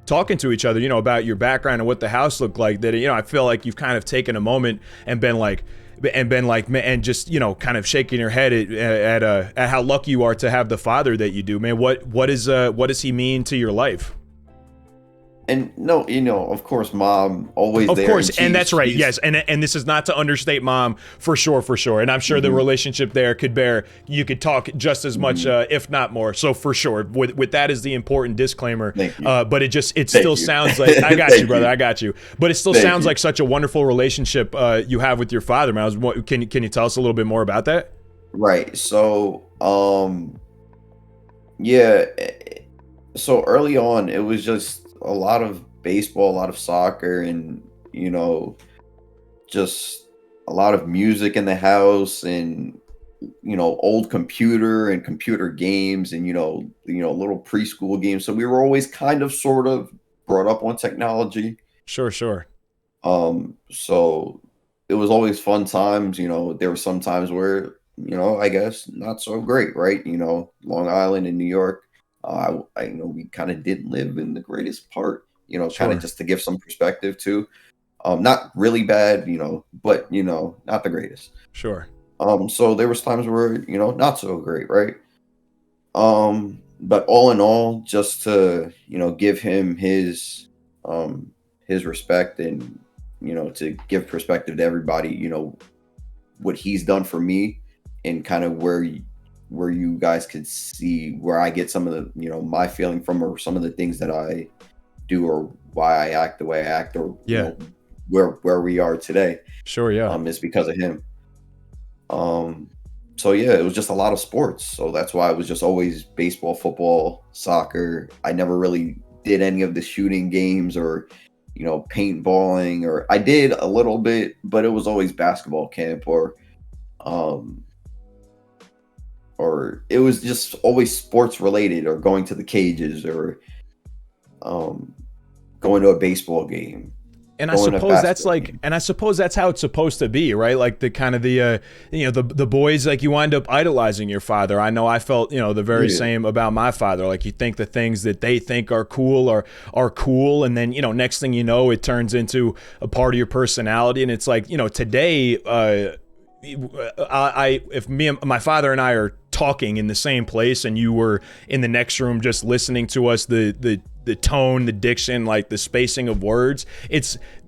[SPEAKER 1] talking to each other, about your background and what the house looked like, that I feel like you've kind of taken a moment and been like and just kind of shaking your head at how lucky you are to have the father that you do, man. What does he mean to your life?
[SPEAKER 2] And no, of course, Mom always
[SPEAKER 1] of
[SPEAKER 2] there.
[SPEAKER 1] Of course, and that's right. Yes, and this is not to understate Mom, for sure. And I'm sure the relationship there you could talk just as much, if not more. So for sure, with that is the important disclaimer.
[SPEAKER 2] Thank you.
[SPEAKER 1] But it still sounds like I got you, brother. I got you. But it still sounds like such a wonderful relationship you have with your father, man. Can you tell us a little bit more about that?
[SPEAKER 2] Right. So, yeah. So early on, it was just a lot of baseball, a lot of soccer, and just a lot of music in the house, and old computer games, and little preschool games. So we were always kind of sort of brought up on technology.
[SPEAKER 1] Sure.
[SPEAKER 2] So it was always fun times. There were some times where I guess not so great, right? Long Island and New York. We kind of didn't live in the greatest part, kind of just to give some perspective too. Not really bad, but not the greatest.
[SPEAKER 1] Sure.
[SPEAKER 2] So there was times where, not so great, right? But all in all, just to, give him his respect, and, to give perspective to everybody, what he's done for me, and kind of where you guys could see where I get some of the, my feeling from, or some of the things that I do, or why I act the way I act, or where we are today.
[SPEAKER 1] Sure. Yeah.
[SPEAKER 2] Is because of him. So yeah, it was just a lot of sports. So that's why it was just always baseball, football, soccer. I never really did any of the shooting games, or, paintballing, or I did a little bit, but it was always basketball camp, or it was just always sports related, or going to the cages, or going to a baseball game.
[SPEAKER 1] And I suppose that's how it's supposed to be, right? Like the kind of the boys, like you wind up idolizing your father. I know I felt, the very same about my father. Like you think the things that they think are cool are cool. And then, next thing you know, it turns into a part of your personality. And it's like, today, if my father and I are talking in the same place, and you were in the next room just listening to us, the tone, the diction, like the spacing of words,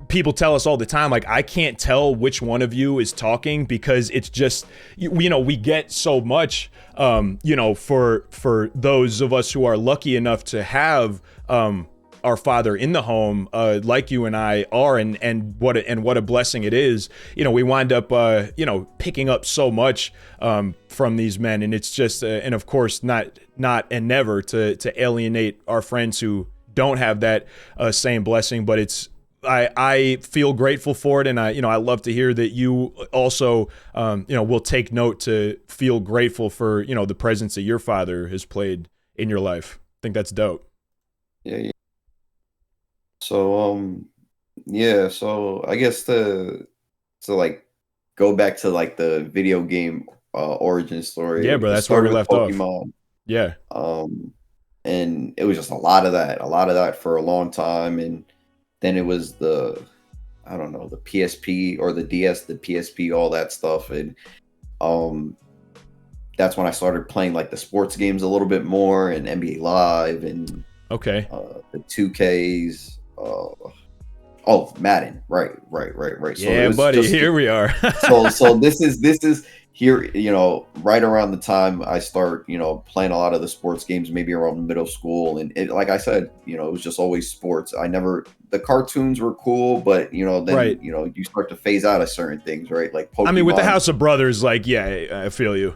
[SPEAKER 1] people tell us all the time, like, I can't tell which one of you is talking, because it's just, we get so much, for those of us who are lucky enough to have our father in the home, like you and I are, and what a blessing it is. We wind up picking up so much from these men, and it's just and of course not and never to alienate our friends who don't have that same blessing, but it's I feel grateful for it, and I love to hear that you also will take note to feel grateful for the presence that your father has played in your life. I think that's dope.
[SPEAKER 2] Yeah. So so I guess to like go back to like the video game origin story.
[SPEAKER 1] Yeah, bro,
[SPEAKER 2] It
[SPEAKER 1] that's where we
[SPEAKER 2] started with
[SPEAKER 1] left off.
[SPEAKER 2] Pokemon.
[SPEAKER 1] Yeah.
[SPEAKER 2] And it was just a lot of that for a long time, and then it was I don't know, the PSP or the DS, the PSP, all that stuff, and that's when I started playing like the sports games a little bit more, and NBA Live, and
[SPEAKER 1] Okay.
[SPEAKER 2] the 2Ks. Madden, right. So
[SPEAKER 1] Yeah, buddy, here we are.
[SPEAKER 2] so this is here, right around the time I start, playing a lot of the sports games, maybe around middle school, and it, like I said, it was just always sports. The cartoons were cool, but then
[SPEAKER 1] Right.
[SPEAKER 2] you start to phase out of certain things, right? Like Pokemon.
[SPEAKER 1] I mean, with the House of Brothers, like, yeah, I feel you.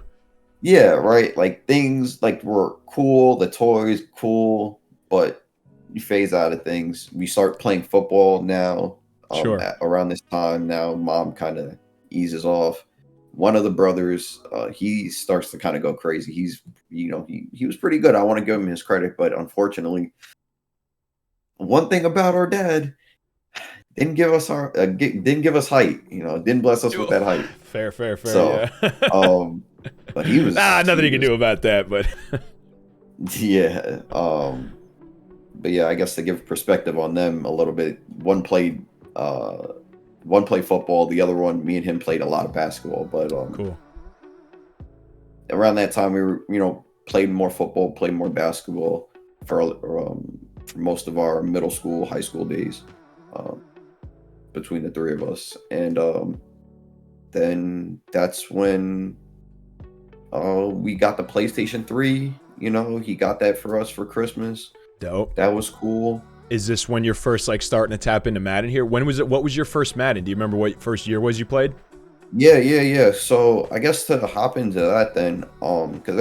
[SPEAKER 2] Yeah, right. Like things like were cool, the toys cool, but you phase out of things. We start playing football now.
[SPEAKER 1] Sure.
[SPEAKER 2] Around this time now, mom kind of eases off. One of the brothers, he starts to kind of go crazy. He's, he was pretty good. I want to give him his credit, but unfortunately, one thing about our dad, didn't give us height. Didn't bless us with that height.
[SPEAKER 1] Fair.
[SPEAKER 2] So,
[SPEAKER 1] yeah.
[SPEAKER 2] But he was
[SPEAKER 1] nothing you can do about that. But
[SPEAKER 2] yeah. But yeah, I guess to give perspective on them a little bit, one played football, the other one, me and him played a lot of basketball. But
[SPEAKER 1] cool.
[SPEAKER 2] Around that time, we were played more football, played more basketball for most of our middle school, high school days, between the three of us, and then that's when we got the PlayStation 3. He got that for us for Christmas.
[SPEAKER 1] Dope.
[SPEAKER 2] That was cool.
[SPEAKER 1] Is this when you're first like starting to tap into Madden here? When was it? What was your first Madden? Do you remember what first year was you played?
[SPEAKER 2] Yeah. So I guess to hop into that then, because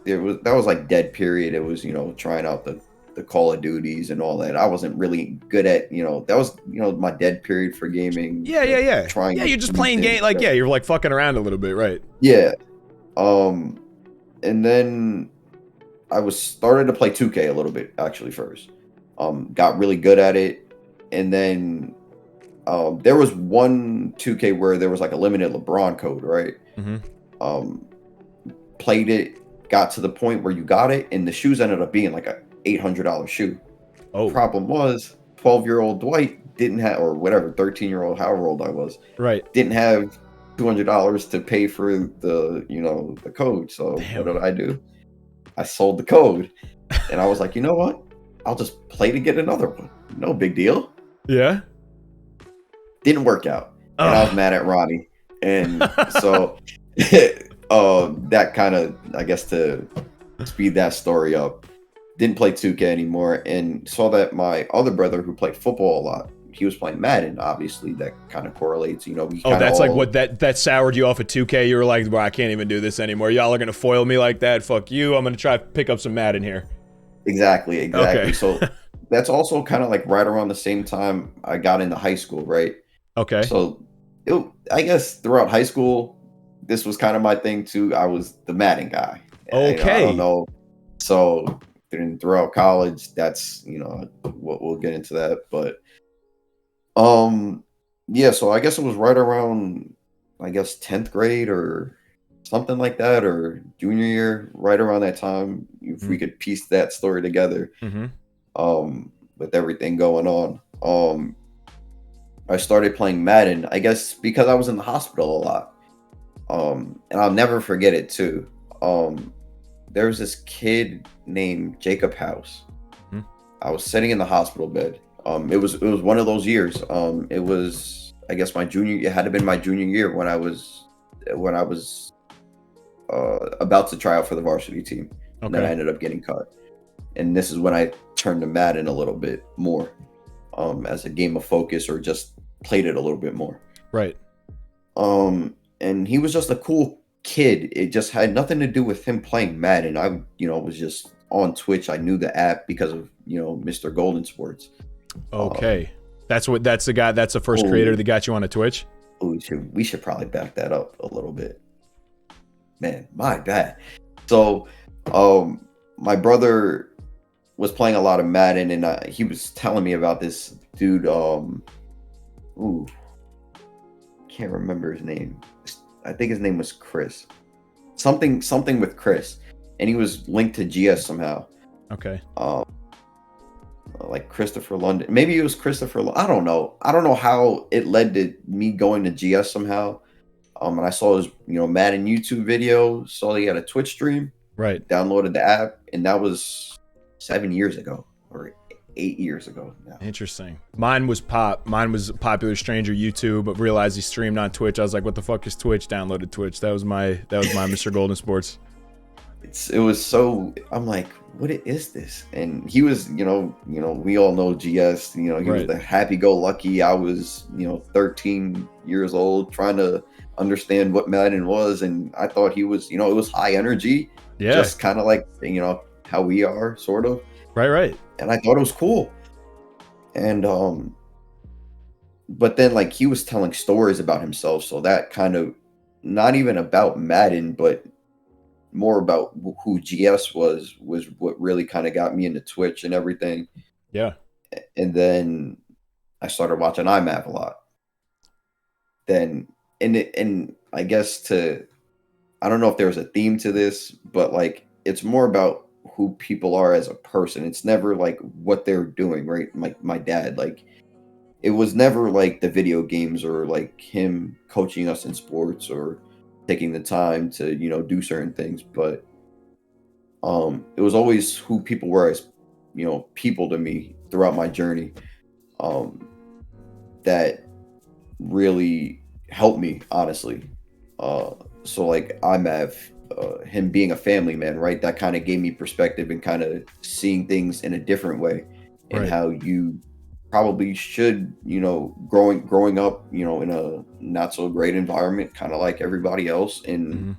[SPEAKER 2] that was like dead period. It was trying out the Call of Duties and all that. I wasn't really good at that was my dead period for gaming.
[SPEAKER 1] Yeah. You're just playing game like you're like fucking around a little bit, right?
[SPEAKER 2] Yeah. And then I started to play 2K a little bit actually first. Got really good at it, and then there was one 2K where there was like a limited LeBron code, right?
[SPEAKER 1] Mm-hmm.
[SPEAKER 2] Played it, got to the point where you got it, and the shoes ended up being like a $800 shoe.
[SPEAKER 1] Oh.
[SPEAKER 2] Problem was, 12-year-old Dwight didn't have, or whatever, 13-year-old, however old I was,
[SPEAKER 1] right,
[SPEAKER 2] didn't have $200 to pay for the code. So
[SPEAKER 1] damn.
[SPEAKER 2] What did I do? I sold the code, and I was like, you know what? I'll just play to get another one. No big deal.
[SPEAKER 1] Yeah.
[SPEAKER 2] Didn't work out. And I was mad at Ronnie. And so that kind of, I guess, to speed that story up, didn't play 2K anymore, and saw that my other brother, who played football a lot, he was playing Madden. Obviously, that kind of correlates.
[SPEAKER 1] That's like what that soured you off at 2K. You were like, well, I can't even do this anymore. Y'all are gonna foil me like that. Fuck you. I'm gonna try to pick up some Madden here.
[SPEAKER 2] Exactly.
[SPEAKER 1] Okay.
[SPEAKER 2] So that's also kind of like right around the same time I got into high school, right?
[SPEAKER 1] Okay.
[SPEAKER 2] So I guess throughout high school, this was kind of my thing too. I was the Madden guy.
[SPEAKER 1] Okay.
[SPEAKER 2] I don't know. So throughout college, that's what we'll get into that, but yeah. So I guess it was right around 10th grade or something like that, or junior year, right around that time, if we could piece that story together. With everything going on, I started playing Madden, I guess because I was in the hospital a lot, and I'll never forget it too. There was this kid named Jacob House. I was sitting in the hospital bed. It was one of those years. It was, I guess, it had to been my junior year when I was about to try out for the varsity team. And then I ended up getting cut. And this is when I turned to Madden a little bit more, as a game of focus, or just played it a little bit more.
[SPEAKER 1] Right.
[SPEAKER 2] And he was just a cool kid. It just had nothing to do with him playing Madden. I, was just on Twitch. I knew the app because of, Mr. Golden Sports.
[SPEAKER 1] Okay. That's the first creator that got you on a Twitch?
[SPEAKER 2] We should probably back that up a little bit. Man, my bad. So, my brother was playing a lot of Madden, and he was telling me about this dude. Can't remember his name. I think his name was Chris. Something with Chris, and he was linked to GS somehow.
[SPEAKER 1] Okay.
[SPEAKER 2] Like Christopher London. Maybe it was Christopher. I don't know. I don't know how it led to me going to GS somehow. And I saw his, Madden YouTube video. Saw he had a Twitch stream.
[SPEAKER 1] Right.
[SPEAKER 2] Downloaded the app, and that was 7 years ago or 8 years ago now.
[SPEAKER 1] Interesting. Mine was Popular Stranger YouTube, but realized he streamed on Twitch. I was like, what the fuck is Twitch? Downloaded Twitch. That was my Mr. Golden Sports.
[SPEAKER 2] It was so, I'm like, what is this? And he was, we all know GS, he was the happy-go-lucky. I was, 13 years old trying to understand what Madden was, and I thought he was, it was high energy. Yeah. Just kind of like, how we are, sort of.
[SPEAKER 1] Right.
[SPEAKER 2] And I thought it was cool. And but then like he was telling stories about himself, so that kind of, not even about Madden, but more about who GS was what really kind of got me into Twitch and everything.
[SPEAKER 1] Yeah.
[SPEAKER 2] And then I started watching IMAV a lot. Then and I guess I don't know if there's a theme to this, but like it's more about who people are as a person. It's never like what they're doing, right? Like my dad, like it was never like the video games or like him coaching us in sports or taking the time to, do certain things. But it was always who people were as, people to me throughout my journey, that really helped me, honestly. So like IMAV, him being a family man, right? That kind of gave me perspective and kind of seeing things in a different way, and how you probably should, growing up, in a not so great environment, kind of like everybody else, and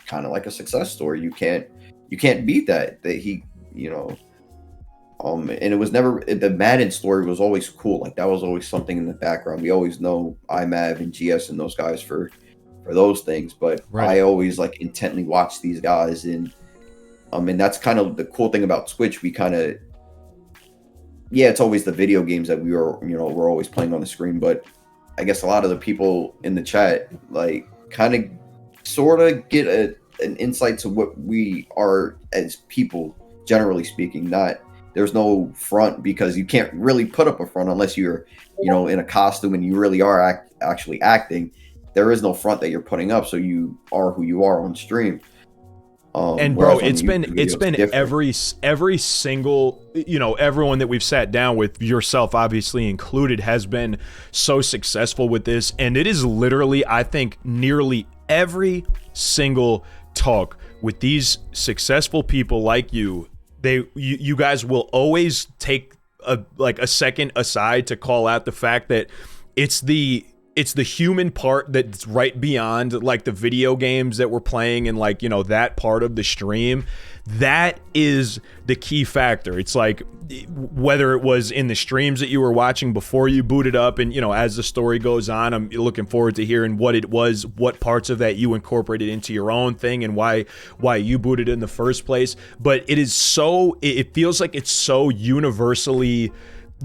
[SPEAKER 2] kind of like a success story. You can't beat that he, and it was never, the Madden story was always cool. Like that was always something in the background. We always know IMAV and GS and those guys for those things, but I always like intently watch these guys, and that's kind of the cool thing about Twitch. We kind of, it's always the video games that we're always playing on the screen, but I guess a lot of the people in the chat like kind of sort of get an insight to what we are as people, generally speaking. There's no front, because you can't really put up a front unless you're, in a costume and you really are actually acting. There is no front that you're putting up, so you are who you are on stream.
[SPEAKER 1] And bro, it's been every single, everyone that we've sat down with, yourself obviously included, has been so successful with this. And it is literally, I think, nearly every single talk with these successful people like you, you guys will always take a second aside to call out the fact that it's the human part that's right beyond like the video games that we're playing and like, that part of the stream. That is the key factor. It's like whether it was in the streams that you were watching before you booted up, and as the story goes on, I'm looking forward to hearing what it was, what parts of that you incorporated into your own thing, and why you booted in the first place. But it feels like it's so universally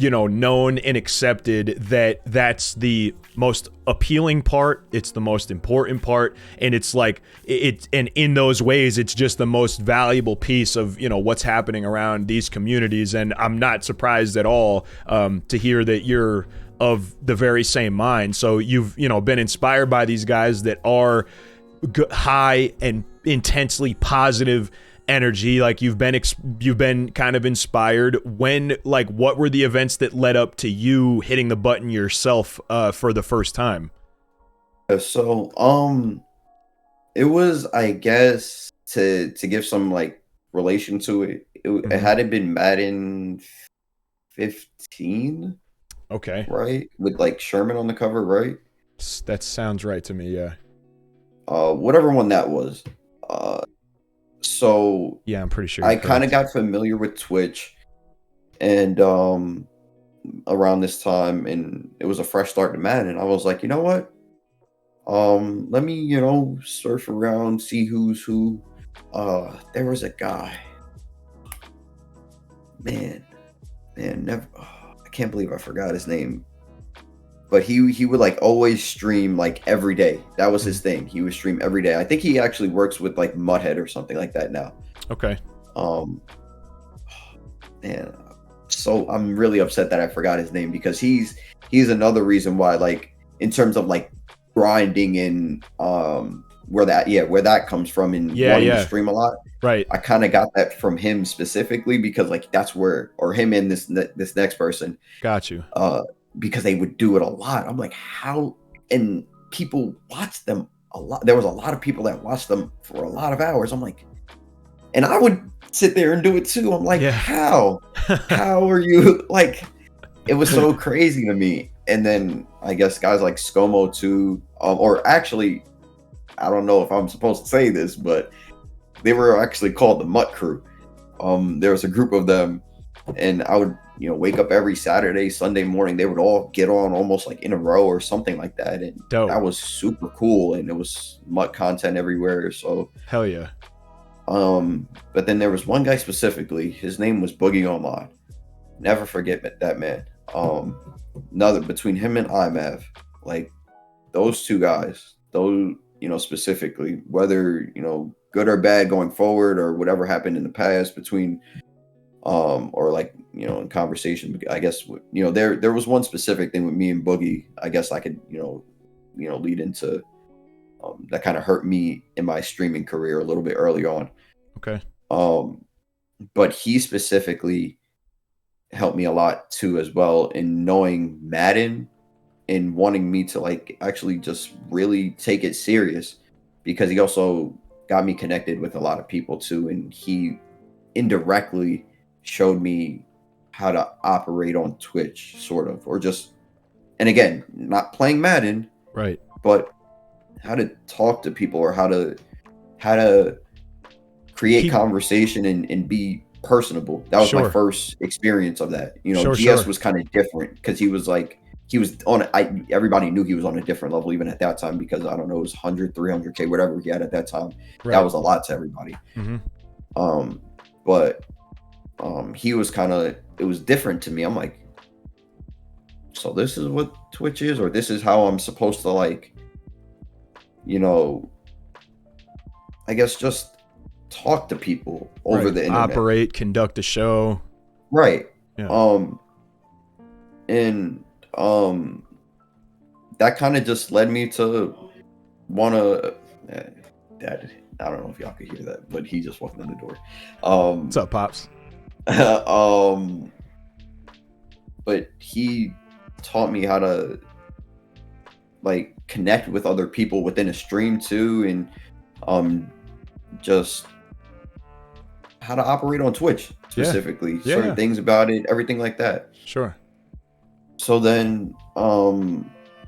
[SPEAKER 1] known and accepted that that's the most appealing part. It's the most important part. And it's like, and in those ways, it's just the most valuable piece of, what's happening around these communities. And I'm not surprised at all to hear that you're of the very same mind. So you've, been inspired by these guys that are high and intensely positive energy. Like you've been kind of inspired. What were the events that led up to you hitting the button yourself for the first time?
[SPEAKER 2] So it was, I guess, to give some like relation to it, it hadn't been Madden 15,
[SPEAKER 1] Okay.
[SPEAKER 2] right? With like Sherman on the cover, right?
[SPEAKER 1] That sounds right to me, yeah.
[SPEAKER 2] Whatever one that was. So
[SPEAKER 1] Yeah, I'm pretty sure
[SPEAKER 2] I
[SPEAKER 1] you're
[SPEAKER 2] kind of
[SPEAKER 1] correct.
[SPEAKER 2] got familiar with Twitch, and around this time, and it was a fresh start to Madden. And I was like, you know what? Let me, surf around, see who's who. There was a guy, man, never. I can't believe I forgot his name. But he would like always stream like every day. That was his thing. He would stream every day. I think he actually works with like Mudhead or something like that now.
[SPEAKER 1] Okay.
[SPEAKER 2] Um, man, so I'm really upset that I forgot his name, because he's another reason why, like, in terms of like grinding in where that comes from, and wanting to stream a lot.
[SPEAKER 1] Right.
[SPEAKER 2] I kind of got that from him specifically, because like that's where, or him and this next person,
[SPEAKER 1] Got you.
[SPEAKER 2] because they would do it a lot. I'm like, how? And people watched them a lot. There was a lot of people that watched them for a lot of hours. I'm like, and I would sit there and do it too. I'm like, how are you, like, it was so crazy to me. And then I guess guys like ScoMo too, or actually, I don't know if I'm supposed to say this, but they were actually called the Mutt Crew. There was a group of them, and I would, wake up every Saturday, Sunday morning. They would all get on almost like in a row or something like that, and
[SPEAKER 1] Dope.
[SPEAKER 2] that was super cool. And it was Mutt content everywhere. So
[SPEAKER 1] hell yeah.
[SPEAKER 2] But then there was one guy specifically. His name was Boogie Online. Never forget that man. Another, between him and IMAV, like those two guys, those, specifically, whether, good or bad going forward, or whatever happened in the past between, or like, in conversation, I guess, there was one specific thing with me and Boogie. I guess I could, lead into, that kind of hurt me in my streaming career a little bit early on.
[SPEAKER 1] Okay.
[SPEAKER 2] But he specifically helped me a lot too, as well, in knowing Madden and wanting me to like actually just really take it serious, because he also got me connected with a lot of people too, and he indirectly showed me how to operate on Twitch, sort of, or just, and again, not playing Madden,
[SPEAKER 1] right,
[SPEAKER 2] but how to talk to people, or how to create conversation and be personable. That was my first experience of that. GS was kind of different, because he was on, everybody knew he was on a different level even at that time, because I don't know, it was 100, 300K, whatever he had at that time. Right. That was a lot to everybody. But he was it was different to me. I'm like, so this is what Twitch is, or this is how I'm supposed to, like, I guess just talk to people over the internet.
[SPEAKER 1] Operate, conduct a show.
[SPEAKER 2] Right. Yeah. And that kind of just led me to want to, Dad, I don't know if y'all could hear that, but he just walked in the door.
[SPEAKER 1] What's up, Pops?
[SPEAKER 2] But he taught me how to like connect with other people within a stream too, and just how to operate on Twitch specifically, certain things about it, everything like that.
[SPEAKER 1] Sure.
[SPEAKER 2] So then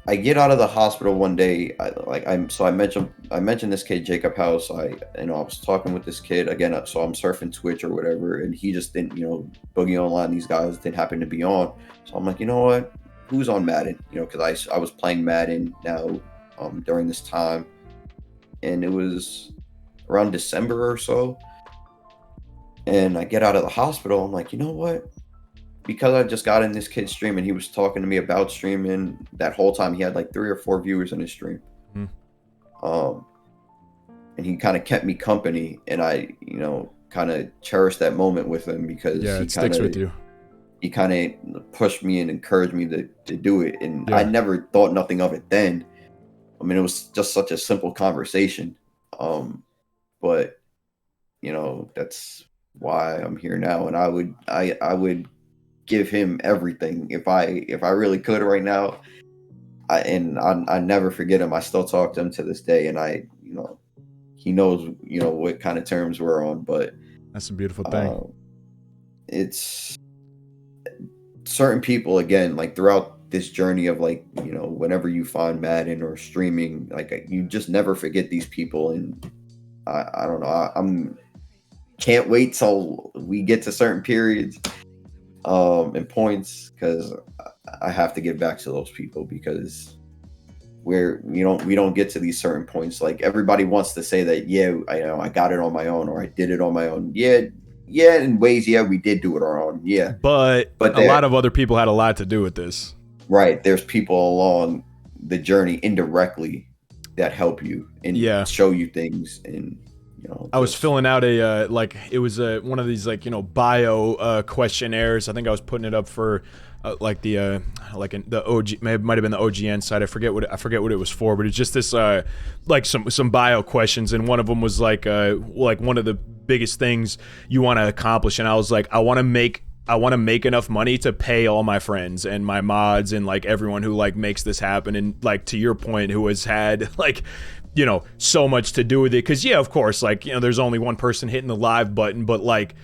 [SPEAKER 2] I get out of the hospital one day. I mentioned this kid Jacob House. I was talking with this kid again. So I'm surfing Twitch or whatever, and he just didn't, Boogie Online, these guys didn't happen to be on. So I'm like, you know what? Who's on Madden? Because I was playing Madden now during this time, and it was around December or so. And I get out of the hospital. I'm like, you know what? Because I just got in this kid's stream, and he was talking to me about streaming. That whole time he had like 3 or 4 viewers in his stream. And he kind of kept me company, and I, kind of cherished that moment with him, because he
[SPEAKER 1] sticks with you.
[SPEAKER 2] He kind of pushed me and encouraged me to do it. And I never thought nothing of it then. I mean, it was just such a simple conversation. But that's why I'm here now. And I would give him everything if I really could right now. I never forget him. I still talk to him to this day, and he knows what kind of terms we're on. But
[SPEAKER 1] that's a beautiful thing.
[SPEAKER 2] it's certain people, again, like throughout this journey of like, you know, whenever you find Madden or streaming, like you just never forget these people. And I don't know, I'm can't wait till we get to certain periods and points, because I have to give back to those people, because we don't get to these certain points. Like everybody wants to say that, yeah, I got it on my own, or I did it on my own. Yeah, in ways, yeah, we did do it on our own. Yeah,
[SPEAKER 1] but a lot of other people had a lot to do with this.
[SPEAKER 2] Right. There's people along the journey indirectly that help you and show you things. And, you know,
[SPEAKER 1] I was filling out a, it was one of these, like, you know, bio questionnaires. I think I was putting it up for like the OG, might have been the OGN site. I forget what it was for, but it's just this like some bio questions, and one of them was like one of the biggest things you want to accomplish, and I was like, I want to make enough money to pay all my friends and my mods and like everyone who like makes this happen, and like to your point, who has had like, you know, so much to do with it. Because yeah, of course, like, you know, there's only one person hitting the live button, but like,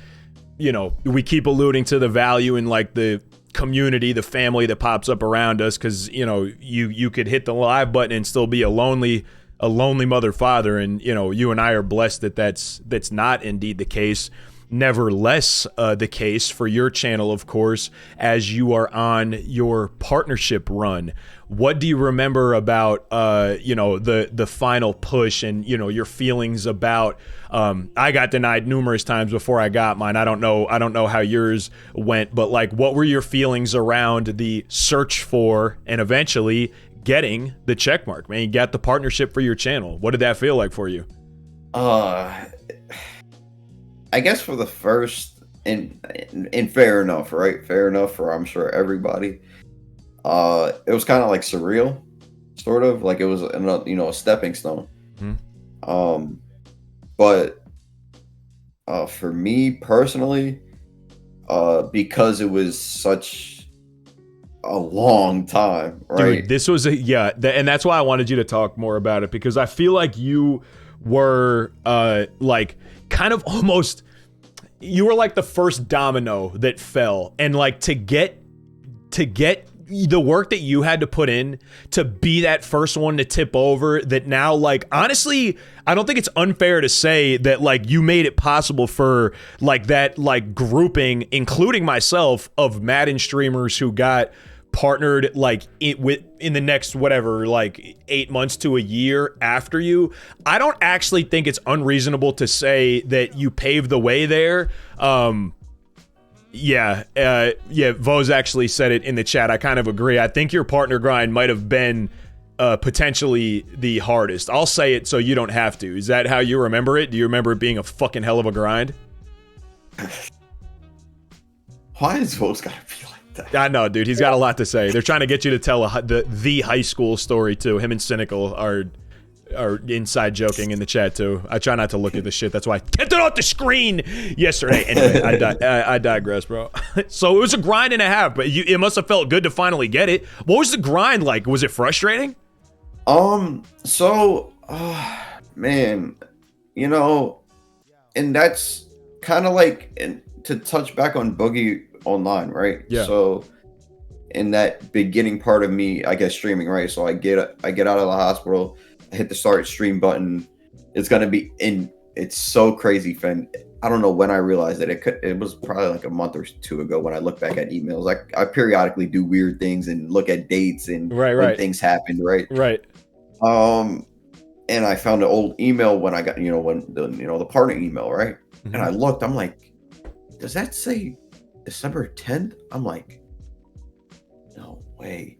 [SPEAKER 1] you know, we keep alluding to the value in like the community, the family that pops up around us. Because, you know, you could hit the live button and still be a lonely mother father, and, you know, you and I are blessed that that's not indeed the case. Nevertheless, the case for your channel, of course, as you are on your partnership run. What do you remember about, you know, the final push, and, you know, your feelings about? I got denied numerous times before I got mine. I don't know how yours went, but like, what were your feelings around the search for and eventually getting the check mark? Man, you got the partnership for your channel. What did that feel like for you?
[SPEAKER 2] I guess for the first, and fair enough, right? Fair enough for, I'm sure, everybody. It was kind of like surreal, sort of like it was a stepping stone. Mm-hmm. But for me personally, because it was such a long time, right?
[SPEAKER 1] Dude, this was and that's why I wanted you to talk more about it, because I feel like you were like kind of almost, you were like the first domino that fell, and like to get the work that you had to put in to be that first one to tip over, that now, like, honestly, I don't think it's unfair to say that like you made it possible for like that like grouping, including myself, of Madden streamers who got partnered like in the next whatever, like 8 months to a year after you. I don't actually think it's unreasonable to say that you paved the way there. Voz actually said it in the chat. I kind of agree. I think your partner grind might have been potentially the hardest. I'll say it so you don't have to. Is that how you remember it? Do you remember it being a fucking hell of a grind?
[SPEAKER 2] Why is Voz gotta be like that?
[SPEAKER 1] I know, dude. He's got a lot to say. They're trying to get you to tell the high school story too. Him and Cynical are inside joking in the chat too. I try not to look at the shit. That's why I kept it off the screen yesterday. Anyway, I digress, bro. So it was a grind and a half, but it must have felt good to finally get it. What was the grind like? Was it frustrating?
[SPEAKER 2] Man, you know, and that's kind of like, and to touch back on Boogie Online, right?
[SPEAKER 1] Yeah.
[SPEAKER 2] So in that beginning part of me, I guess, streaming, right? So I get out of the hospital, I hit the start stream button. It's gonna be in. It's so crazy, Fen. I don't know when I realized that it was probably like a month or two ago when I look back at emails. I periodically do weird things and look at dates and when things happened, right?
[SPEAKER 1] Right.
[SPEAKER 2] And I found an old email when I got, the partner email, right? Mm-hmm. And I looked, I'm like, does that say December 10th? I'm like, no way.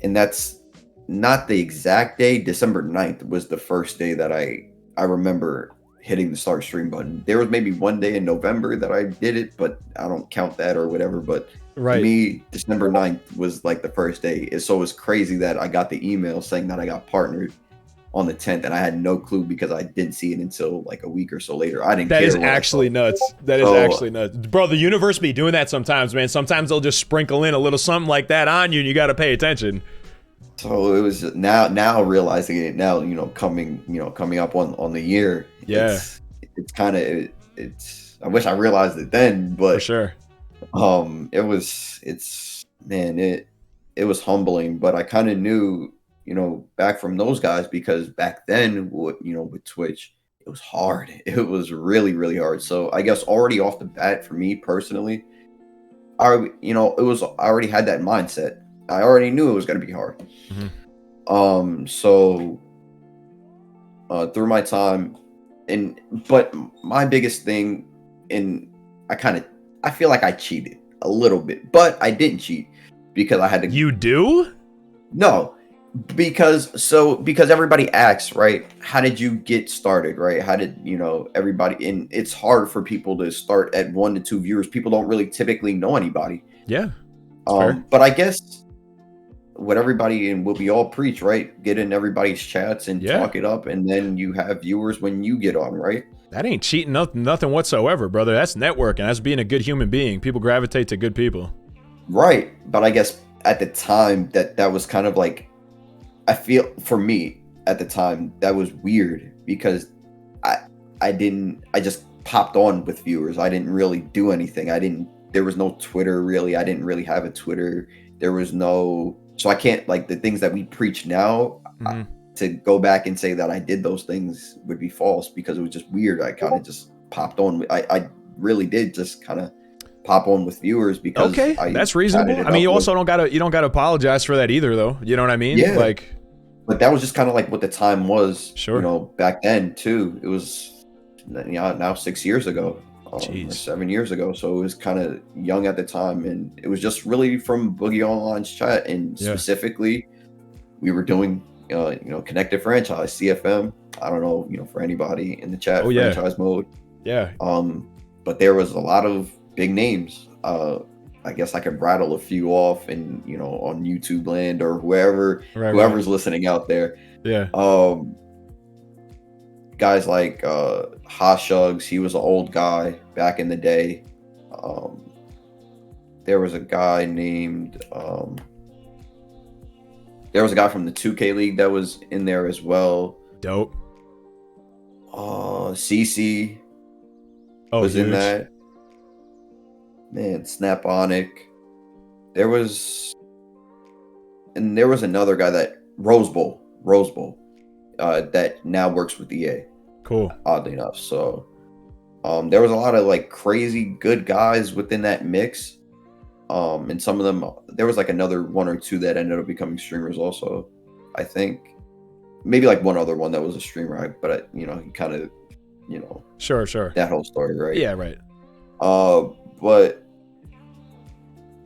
[SPEAKER 2] And that's not the exact day. December 9th was the first day that I remember hitting the start stream button. There was maybe one day in November that I did it, but I don't count that or whatever. But for me, December 9th was like the first day. So it was crazy that I got the email saying that I got partnered on the 10th, and I had no clue because I didn't see it until like a week or so later. I didn't care.
[SPEAKER 1] That is actually nuts. That is actually nuts. Bro, the universe be doing that sometimes, man. Sometimes they'll just sprinkle in a little something like that on you, and you got to pay attention.
[SPEAKER 2] So it was now realizing it now, coming up on the year.
[SPEAKER 1] Yeah.
[SPEAKER 2] It's kind of, I wish I realized it then, but
[SPEAKER 1] for sure.
[SPEAKER 2] It was humbling, but I kind of knew, back from those guys, because back then, with Twitch, it was hard. It was really, really hard. So I guess already off the bat, for me personally, I already had that mindset. I already knew it was going to be hard. So through my time, but my biggest thing, and I feel like I cheated a little bit, but I didn't cheat because I had to.
[SPEAKER 1] You do?
[SPEAKER 2] No, because everybody asks, right? How did you get started, right? How did everybody? And it's hard for people to start at 1 to 2 viewers. People don't really typically know anybody.
[SPEAKER 1] Yeah.
[SPEAKER 2] But I guess what everybody and what we all preach, right? Get in everybody's chats and talk it up, and then you have viewers when you get on, right?
[SPEAKER 1] That ain't cheating, nothing whatsoever, brother. That's networking. That's being a good human being. People gravitate to good people. Right.
[SPEAKER 2] But I guess at the time that was kind of like, I feel for me at the time that was weird because I just popped on with viewers. I didn't really do anything. There was no Twitter really. I didn't really have a Twitter. There was no, so I can't, like, the things that we preach now, to go back and say that I did those things would be false because it was just weird. I kind of just popped on. I really did just kind of pop on with viewers because
[SPEAKER 1] that's reasonable. I mean, you also don't gotta apologize for that either, though. You know what I mean?
[SPEAKER 2] Yeah. But that was just kind of like what the time was.
[SPEAKER 1] Sure.
[SPEAKER 2] Back then too. It was now 6 years ago, or 7 years ago. So it was kind of young at the time, and it was just really from Boogie Online's chat, and specifically, we were doing connected franchise CFM. I don't know, for anybody in the chat, franchise mode.
[SPEAKER 1] Yeah.
[SPEAKER 2] But there was a lot of big names. I guess I could rattle a few off, and on YouTube land or whoever's listening out there.
[SPEAKER 1] Yeah.
[SPEAKER 2] Guys like Hoshugs, he was an old guy back in the day. There was a guy named there was a guy from the 2K League that was in there as well.
[SPEAKER 1] Dope.
[SPEAKER 2] CC was in that. Man, Snaponic. There was another guy that Rose Bowl, that now works with EA.
[SPEAKER 1] Cool.
[SPEAKER 2] Oddly enough. So there was a lot of like crazy good guys within that mix. And some of them, there was like another one or two that ended up becoming streamers also. I think maybe like one other one that was a streamer, but he kind of,
[SPEAKER 1] Sure.
[SPEAKER 2] that whole story, right?
[SPEAKER 1] Yeah, right.
[SPEAKER 2] But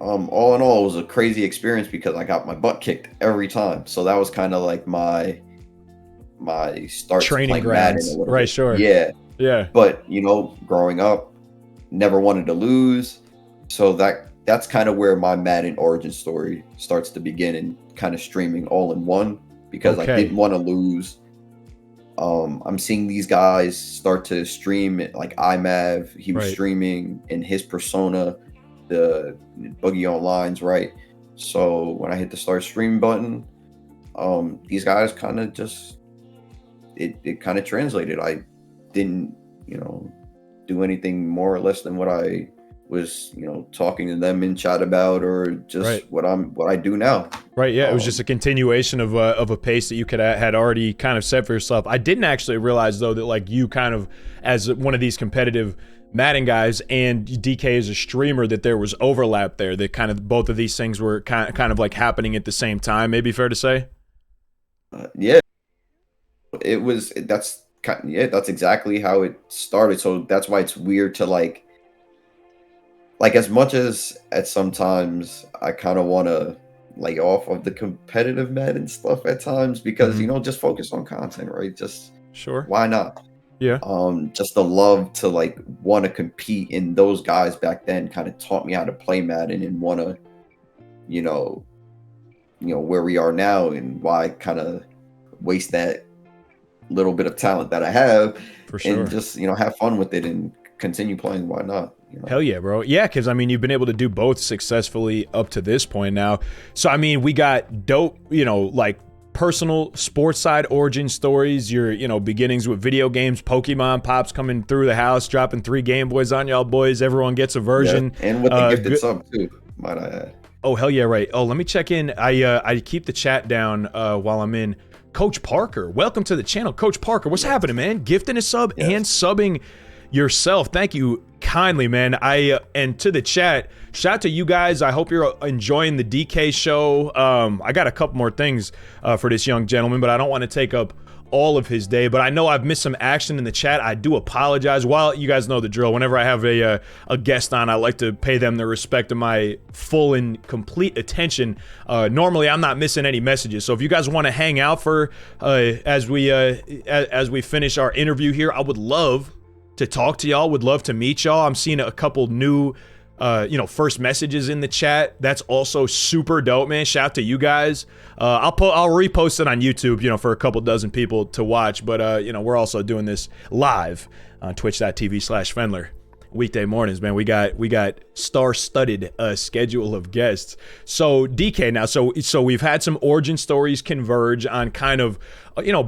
[SPEAKER 2] all in all, it was a crazy experience because I got my butt kicked every time. So that was kind of like my start
[SPEAKER 1] training grounds, right?
[SPEAKER 2] Bit.
[SPEAKER 1] Sure.
[SPEAKER 2] Yeah. But growing up, never wanted to lose. So that's kind of where my Madden origin story starts to begin, and kind of streaming all in one because I didn't want to lose. I'm seeing these guys start to stream like iMav. He was streaming in his persona, the Boogie Online's, right? So when I hit the start stream button, these guys kind of just it kind of translated. I didn't do anything more or less than what I was talking to them in chat about, or just what I do now.
[SPEAKER 1] Right. Yeah. It was just a continuation of a pace that you had already kind of set for yourself. I didn't actually realize though that like you kind of, as one of these competitive Madden guys and DK as a streamer, that there was overlap there, that kind of both of these things were kind of like happening at the same time. Maybe fair to say.
[SPEAKER 2] Yeah. It was. That's exactly how it started. So that's why it's weird to like as much as at sometimes I kind of want to lay off of the competitive Madden stuff at times because just focus on content, right? Just why not?
[SPEAKER 1] Yeah.
[SPEAKER 2] Just the love to like want to compete, in those guys back then kind of taught me how to play Madden, and want to where we are now, and why I kind of waste that little bit of talent that I have,
[SPEAKER 1] for sure,
[SPEAKER 2] and just have fun with it and continue playing. Why not?
[SPEAKER 1] Hell yeah, bro. Yeah, because I mean, you've been able to do both successfully up to this point now. So I mean, we got dope, like personal sports side origin stories, your, beginnings with video games, Pokemon pops coming through the house, dropping 3 Game Boys on y'all boys. Everyone gets a version.
[SPEAKER 2] Yeah, and with the gifted sub too, might I add.
[SPEAKER 1] Oh, hell yeah, right. Oh, let me check in. I keep the chat down while I'm in. Coach Parker, welcome to the channel. Coach Parker, what's happening, man? Gifting a sub and subbing yourself. Thank you kindly, man. And to the chat, shout out to you guys. I hope you're enjoying the DK show. I got a couple more things for this young gentleman, but I don't want to take up all of his day. But I know I've missed some action in the chat. I do apologize. While you guys know the drill, whenever I have a guest on, I like to pay them the respect of my full and complete attention. Normally, I'm not missing any messages. So if you guys want to hang out for as we finish our interview here, I would love to talk to y'all. Would love to meet y'all. I'm seeing a couple new first messages in the chat. That's also super dope, man. Shout out to you guys. I'll repost it on YouTube, for a couple dozen people to watch. But we're also doing this live on twitch.tv/Fendler. Weekday mornings, man. We got star-studded schedule of guests. So DK now, so we've had some origin stories converge on kind of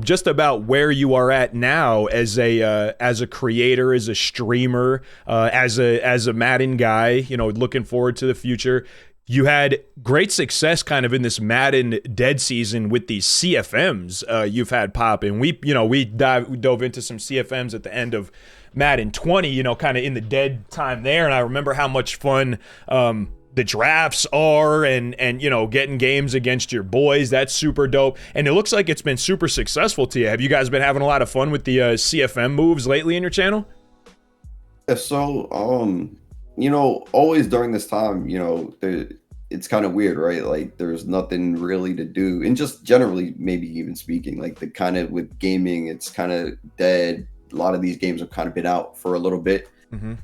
[SPEAKER 1] just about where you are at now as a creator, as a streamer, as a Madden guy, looking forward to the future. You had great success kind of in this Madden dead season with these CFMs you've had popping. We dove into some CFMs at the end of Madden 20, kind of in the dead time there. And I remember how much fun the drafts are and getting games against your boys. That's super dope. And it looks like it's been super successful to you. Have you guys been having a lot of fun with the CFM moves lately in your channel?
[SPEAKER 2] Yeah, so, always during this time, it's kind of weird, right? Like there's nothing really to do. And just generally, maybe even speaking, like the kind of with gaming, it's kind of dead. A lot of these games have kind of been out for a little bit. Mm-hmm.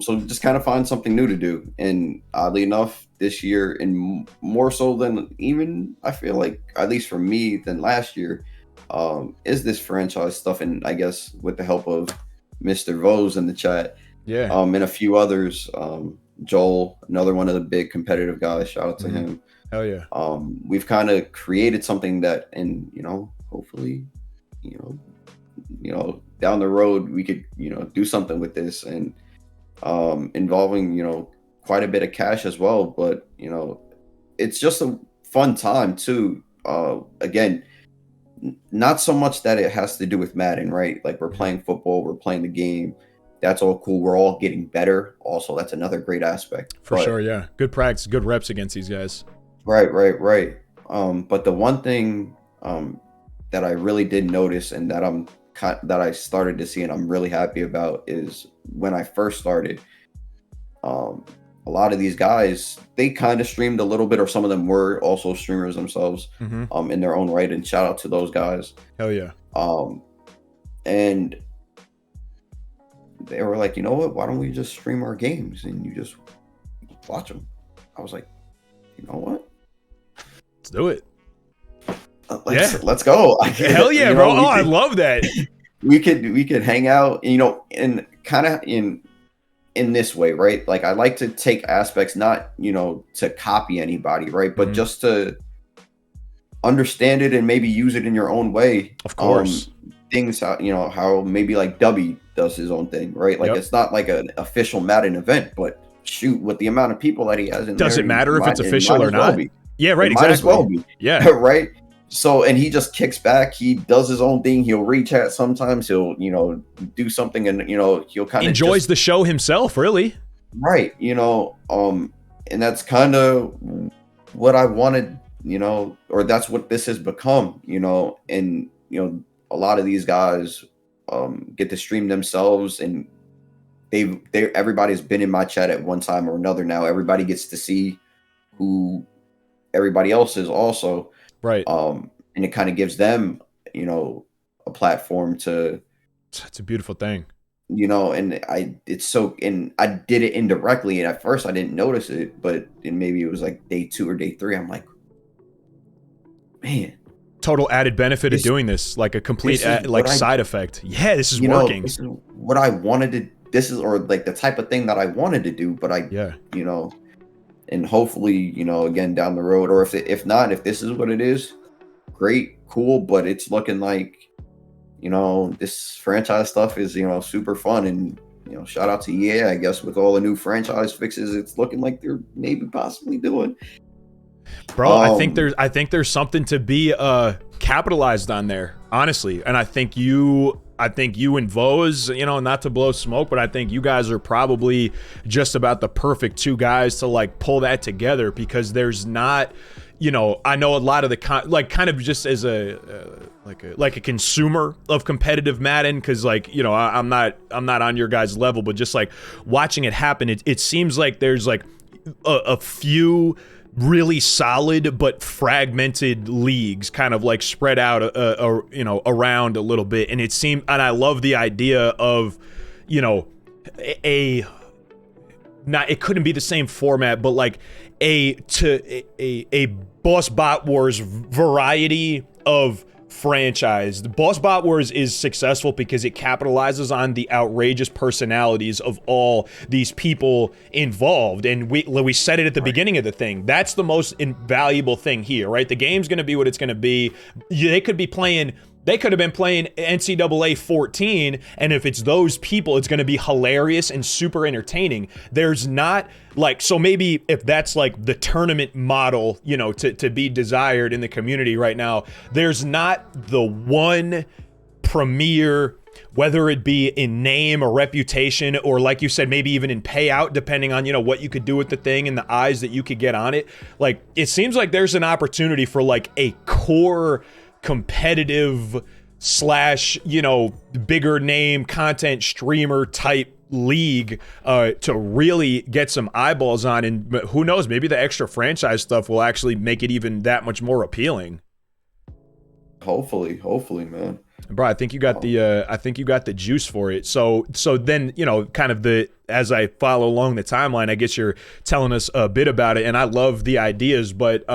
[SPEAKER 2] So just kind of find something new to do. And oddly enough, this year, and more so than even, I feel like, at least for me, than last year, is this franchise stuff. And I guess with the help of Mr. Vose in the chat, and a few others, Joel, another one of the big competitive guys, shout out to him.
[SPEAKER 1] Hell yeah.
[SPEAKER 2] We've kind of created something that, and, hopefully, down the road we could do something with this, and involving quite a bit of cash as well, but it's just a fun time too. Again, not so much that it has to do with Madden, right? Like we're playing football, we're playing the game, that's all cool, we're all getting better also. That's another great aspect
[SPEAKER 1] for sure. Yeah, good practice, good reps against these guys.
[SPEAKER 2] Right. But the one thing that I really did notice, and that I started to see and I'm really happy about, is when I first started, a lot of these guys, they kind of streamed a little bit, or some of them were also streamers themselves, in their own right, and shout out to those guys.
[SPEAKER 1] Hell yeah.
[SPEAKER 2] And they were like, you know what, why don't we just stream our games and you just watch them? I was like, you know what,
[SPEAKER 1] let's do it.
[SPEAKER 2] Let's go.
[SPEAKER 1] Hell yeah, bro. I love that.
[SPEAKER 2] We could hang out, and kind of in this way, right? Like I like to take aspects, not, to copy anybody, right? But just to understand it and maybe use it in your own way.
[SPEAKER 1] Of course.
[SPEAKER 2] Things how maybe like Dubby does his own thing, right? Like it's not like an official Madden event, but shoot, with the amount of people that he has in there,
[SPEAKER 1] does it matter if it's official or not? Yeah, right.
[SPEAKER 2] Exactly. Might as well be.
[SPEAKER 1] Yeah.
[SPEAKER 2] Right. So, and he just kicks back. He does his own thing. He'll rechat sometimes. He'll, do something, and he'll kind of
[SPEAKER 1] enjoys the show himself, really.
[SPEAKER 2] Right. And that's kind of what I wanted, or that's what this has become, and a lot of these guys get to stream themselves, and everybody's been in my chat at one time or another. Now everybody gets to see who everybody else is also.
[SPEAKER 1] Right.
[SPEAKER 2] And it kind of gives them, a platform to.
[SPEAKER 1] It's a beautiful thing.
[SPEAKER 2] And I did it indirectly, and at first I didn't notice it, but maybe it was like day 2 or day 3. I'm like, man,
[SPEAKER 1] total added benefit of doing this, like a complete side effect. Yeah, this is working.
[SPEAKER 2] This is what I wanted to. This is, or like the type of thing that I wanted to do, but and hopefully, again, down the road, or if not, if this is what it is, great. cool, but it's looking like, this franchise stuff is, super fun. And, shout out to EA, I guess, with all the new franchise fixes, it's looking like they're maybe possibly doing.
[SPEAKER 1] Bro, I think there's something to be capitalized on there, honestly. And I think you and Vos, not to blow smoke, but I think you guys are probably just about the perfect two guys to like pull that together, because there's not, I know a lot of the kind of just as a consumer of competitive Madden, because like, I'm not on your guys' level, but just like watching it happen, it seems like there's like a few really solid but fragmented leagues kind of like spread out around a little bit. And and I love the idea of it couldn't be the same format, but like a Boss Bot Wars variety of franchise. The Boss Bot Wars is successful because it capitalizes on the outrageous personalities of all these people involved, and we said it at the beginning of the thing. That's the most invaluable thing here, right? The game's going to be what it's going to be. They could have been playing NCAA 14, and if it's those people, it's going to be hilarious and super entertaining. There's not like, so maybe if that's like the tournament model, to be desired in the community right now, there's not the one premier, whether it be in name or reputation, or like you said, maybe even in payout, depending on, what you could do with the thing and the eyes that you could get on it. Like, it seems like there's an opportunity for like a core competitive / bigger name content streamer type league to really get some eyeballs on. And who knows, maybe the extra franchise stuff will actually make it even that much more appealing.
[SPEAKER 2] Hopefully, man.
[SPEAKER 1] Bro, I think you got the juice for it. So then, kind of as I follow along the timeline, I guess you're telling us a bit about it, and I love the ideas, but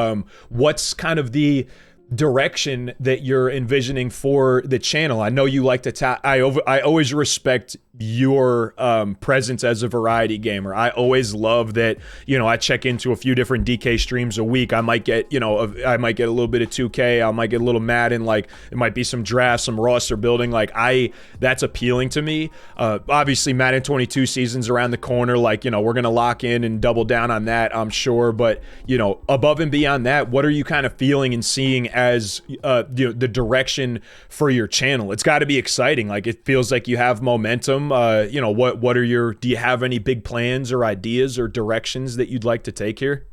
[SPEAKER 1] what's kind of the direction that you're envisioning for the channel? I know you like to I always respect your presence as a variety gamer. I always love that, I check into a few different DK streams a week. I might get, I might get a little bit of 2K, I might get a little Madden, like it might be some drafts, some roster building, that's appealing to me. Obviously Madden 22 season's around the corner, like, we're gonna lock in and double down on that, I'm sure, but above and beyond that, what are you kind of feeling and seeing as the direction for your channel? It's got to be exciting. Like, it feels like you have momentum. What are do you have any big plans or ideas or directions that you'd like to take here?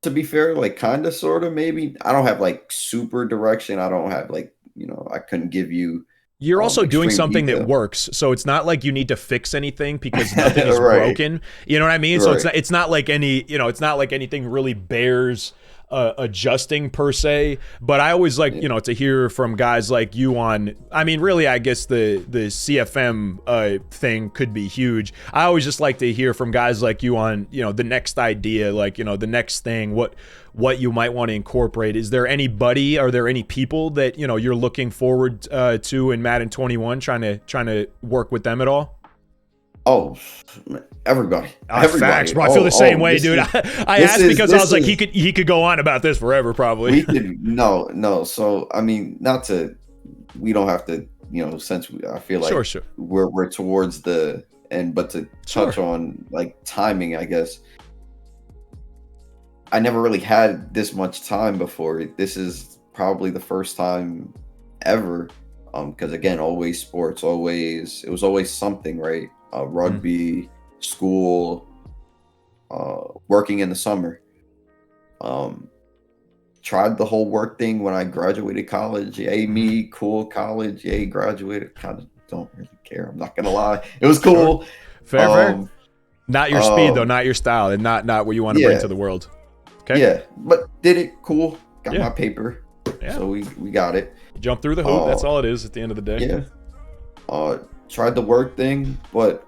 [SPEAKER 2] To be fair, like kind of, sort of, maybe. I don't have like super direction. I don't have like, I couldn't give you.
[SPEAKER 1] You're also doing something
[SPEAKER 2] detail
[SPEAKER 1] that works, so it's not like you need to fix anything because nothing is broken. You know what I mean? So it's not like it's not like anything really bears adjusting per se, but I always like to hear from guys like you on, I mean, really, I guess the CFM thing could be huge. I always just like to hear from guys like you on the next idea, like the next thing, what you might want to incorporate. Is there anybody, are there any people that you're looking forward to in Madden 21, trying to work with them at all?
[SPEAKER 2] Oh, everybody.
[SPEAKER 1] Facts, bro. I feel the same way, dude. I asked because I was like, he could go on about this forever, probably.
[SPEAKER 2] No. So, I mean, we don't have to, since I feel like
[SPEAKER 1] sure.
[SPEAKER 2] we're towards the end, but to touch on like timing, I guess. I never really had this much time before. This is probably the first time ever. Because again, always sports, it was always something, right? Rugby, school, working in the summer. Tried the whole work thing when I graduated college. Yay me, cool college. Yay, graduated. Kind of don't really care. I'm not gonna lie. It was cool.
[SPEAKER 1] Fair. Not your speed though, not your style, and not what you want to bring to the world. Okay.
[SPEAKER 2] Yeah, but did it cool. Got my paper.
[SPEAKER 1] Yeah.
[SPEAKER 2] So we got it.
[SPEAKER 1] Jump through the hoop. That's all it is at the end of the day.
[SPEAKER 2] Yeah. Tried the work thing, but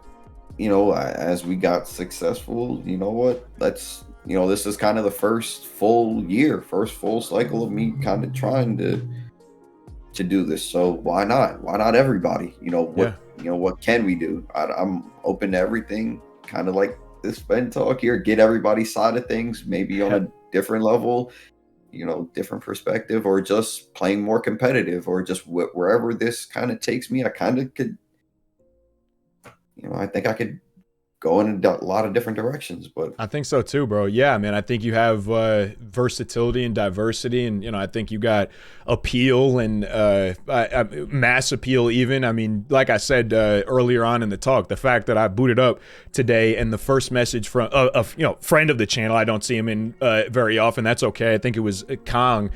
[SPEAKER 2] as we got successful, you know what? This is kind of the first full cycle of me kind of trying to do this. So why not? Why not everybody? What can we do? I'm open to everything. Kind of like this Fend Talk here. Get everybody's side of things, maybe on a different level. different perspective, or just playing more competitive, or just wherever this kind of takes me. I kind of could, I think I could go in a lot of different directions. But
[SPEAKER 1] I think so too, bro. Yeah, man. I think you have versatility and diversity, and I think you got appeal and mass appeal. Even, I mean, like I said earlier on in the talk, the fact that I booted up today and the first message from a friend of the channel, I don't see him in very often. That's okay. I think it was Kong,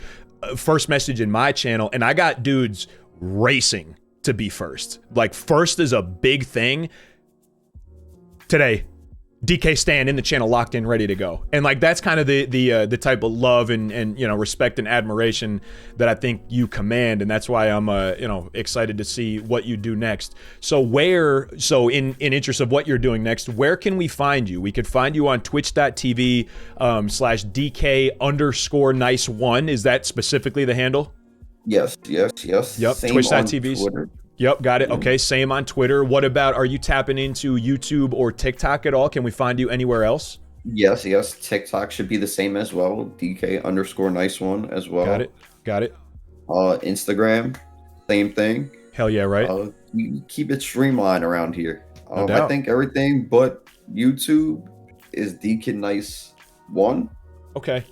[SPEAKER 1] first message in my channel, and I got dudes racing to be first. Like, first is a big thing. Today, DK Stan in the channel, locked in, ready to go. And like, that's kind of the type of love and respect and admiration that I think you command, and that's why I'm excited to see what you do next. So in interest of what you're doing next, where can we find you? We could find you on twitch.tv /DK_nice1. Is that specifically the handle?
[SPEAKER 2] Yes. Yep,
[SPEAKER 1] twitch.tv. Yep, got it. Okay, same on Twitter. What about, are you tapping into YouTube or TikTok at all? Can we find you anywhere else?
[SPEAKER 2] Yes. TikTok should be the same as well. DK_nice1 as well.
[SPEAKER 1] Got it.
[SPEAKER 2] Instagram, same thing.
[SPEAKER 1] Hell yeah, right?
[SPEAKER 2] We keep it streamlined around here.
[SPEAKER 1] No doubt.
[SPEAKER 2] I think everything but YouTube is DKnice1.
[SPEAKER 1] Okay.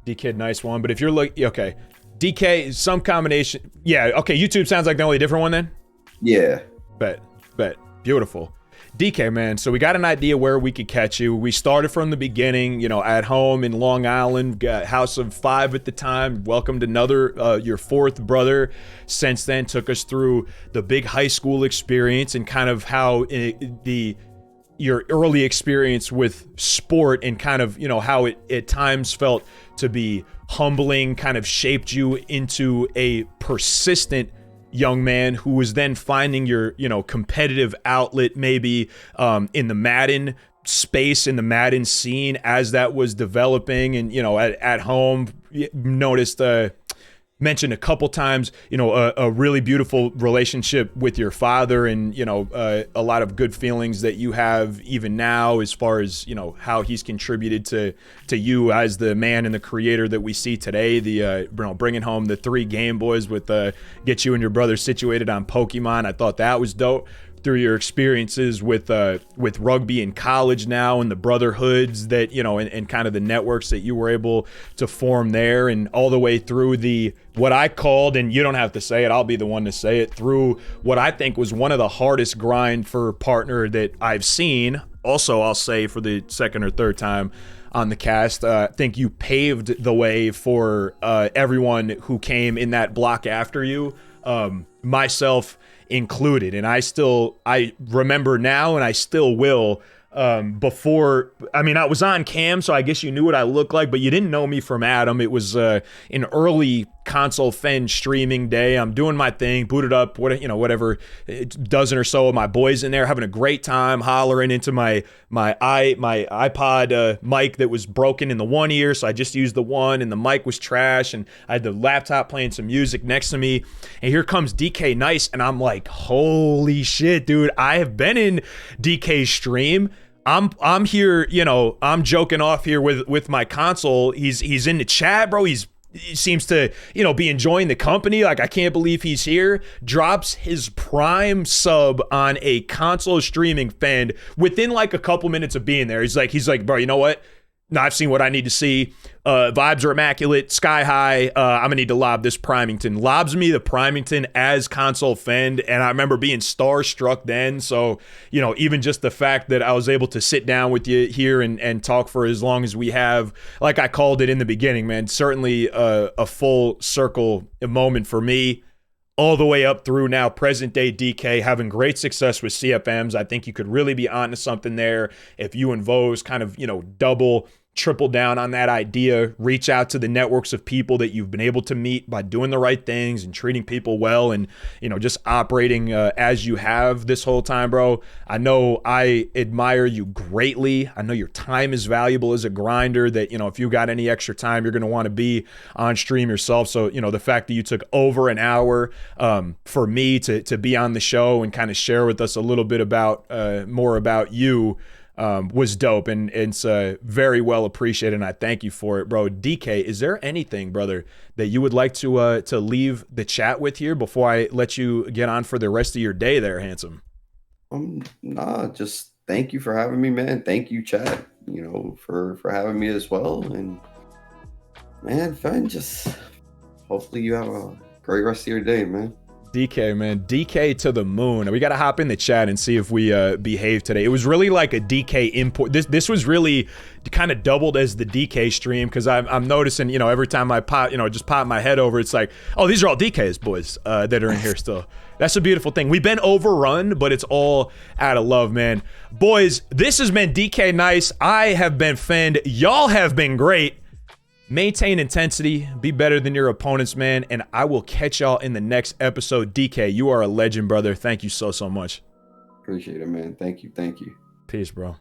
[SPEAKER 1] DKnice1. But if you're okay. DK, some combination. Yeah, okay, YouTube sounds like the only different one then?
[SPEAKER 2] Yeah.
[SPEAKER 1] Bet. Beautiful. DK, man, so we got an idea where we could catch you. We started from the beginning, at home in Long Island, got house of 5 at the time, welcomed another, your 4th brother since then, took us through the big high school experience and kind of how your early experience with sport and kind of, how it at times felt to be humbling, kind of shaped you into a persistent young man who was then finding your, competitive outlet maybe in the Madden space, in the Madden scene as that was developing. And, at home, noticed mentioned a couple times, a really beautiful relationship with your father, and a lot of good feelings that you have even now as far as how he's contributed to you as the man and the creator that we see today. The bringing home the 3 Game Boys with get you and your brother situated on Pokemon. I thought that was dope. Through your experiences with rugby in college now, and the brotherhoods that and kind of the networks that you were able to form there, and all the way through what I called, and you don't have to say it, I'll be the one to say it, through what I think was one of the hardest grind for partner that I've seen. Also, I'll say for the second or third time on the cast, I think you paved the way for everyone who came in that block after you, myself included. And I remember now, and I still will, before, I was on cam, so I guess you knew what I looked like, but you didn't know me from Adam. It was an early console Fen streaming day. I'm doing my thing, booted up, whatever, a dozen or so of my boys in there, having a great time, hollering into my iPod mic that was broken in the one ear, so I just used the one, and the mic was trash, and I had the laptop playing some music next to me, and here comes DK Nice, and I'm like, holy shit, dude, I have been in DK's stream. I'm here, I'm joking off here with my console. He's in the chat, bro. He seems to, be enjoying the company. Like, I can't believe he's here. Drops his prime sub on a console streaming Fend within like a couple minutes of being there. He's like, bro, you know what? No, I've seen what I need to see. Vibes are immaculate, sky high. I'm gonna need to lob this Primington. Lobs me the Primington as console Fend, and I remember being starstruck then. So, even just the fact that I was able to sit down with you here and talk for as long as we have, like I called it in the beginning, man, certainly a full circle moment for me. All the way up through now present day DK, having great success with CFMs. I think you could really be onto something there if you and Vos kind of, triple down on that idea, reach out to the networks of people that you've been able to meet by doing the right things and treating people well, and just operating as you have this whole time, bro. I know I admire you greatly. I know your time is valuable as a grinder, that if you got any extra time, you're going to want to be on stream yourself. So the fact that you took over an hour for me to be on the show and kind of share with us a little bit about more about you, was dope, and it's very well appreciated, and I thank you for it, bro. DK, is there anything, brother, that you would like to leave the chat with here before I let you get on for the rest of your day there, handsome?
[SPEAKER 2] Nah, just thank you for having me, man. Thank you, chat, for having me as well. And man, fun, just hopefully you have a great rest of your day, man.
[SPEAKER 1] DK, man, DK to the moon. We got to hop in the chat and see if we behave today. It was really like a DK import. This was really kind of doubled as the DK stream, because I'm noticing, every time I pop, just pop my head over, it's like, oh, these are all DK's boys that are in here still. That's a beautiful thing. We've been overrun, but it's all out of love, man. Boys, this has been DK Nice. I have been Fend. Y'all have been great. Maintain intensity, be better than your opponents, man, and I will catch y'all in the next episode. DK, you are a legend, brother. Thank you so much.
[SPEAKER 2] Appreciate it, man. Thank you.
[SPEAKER 1] Peace, bro.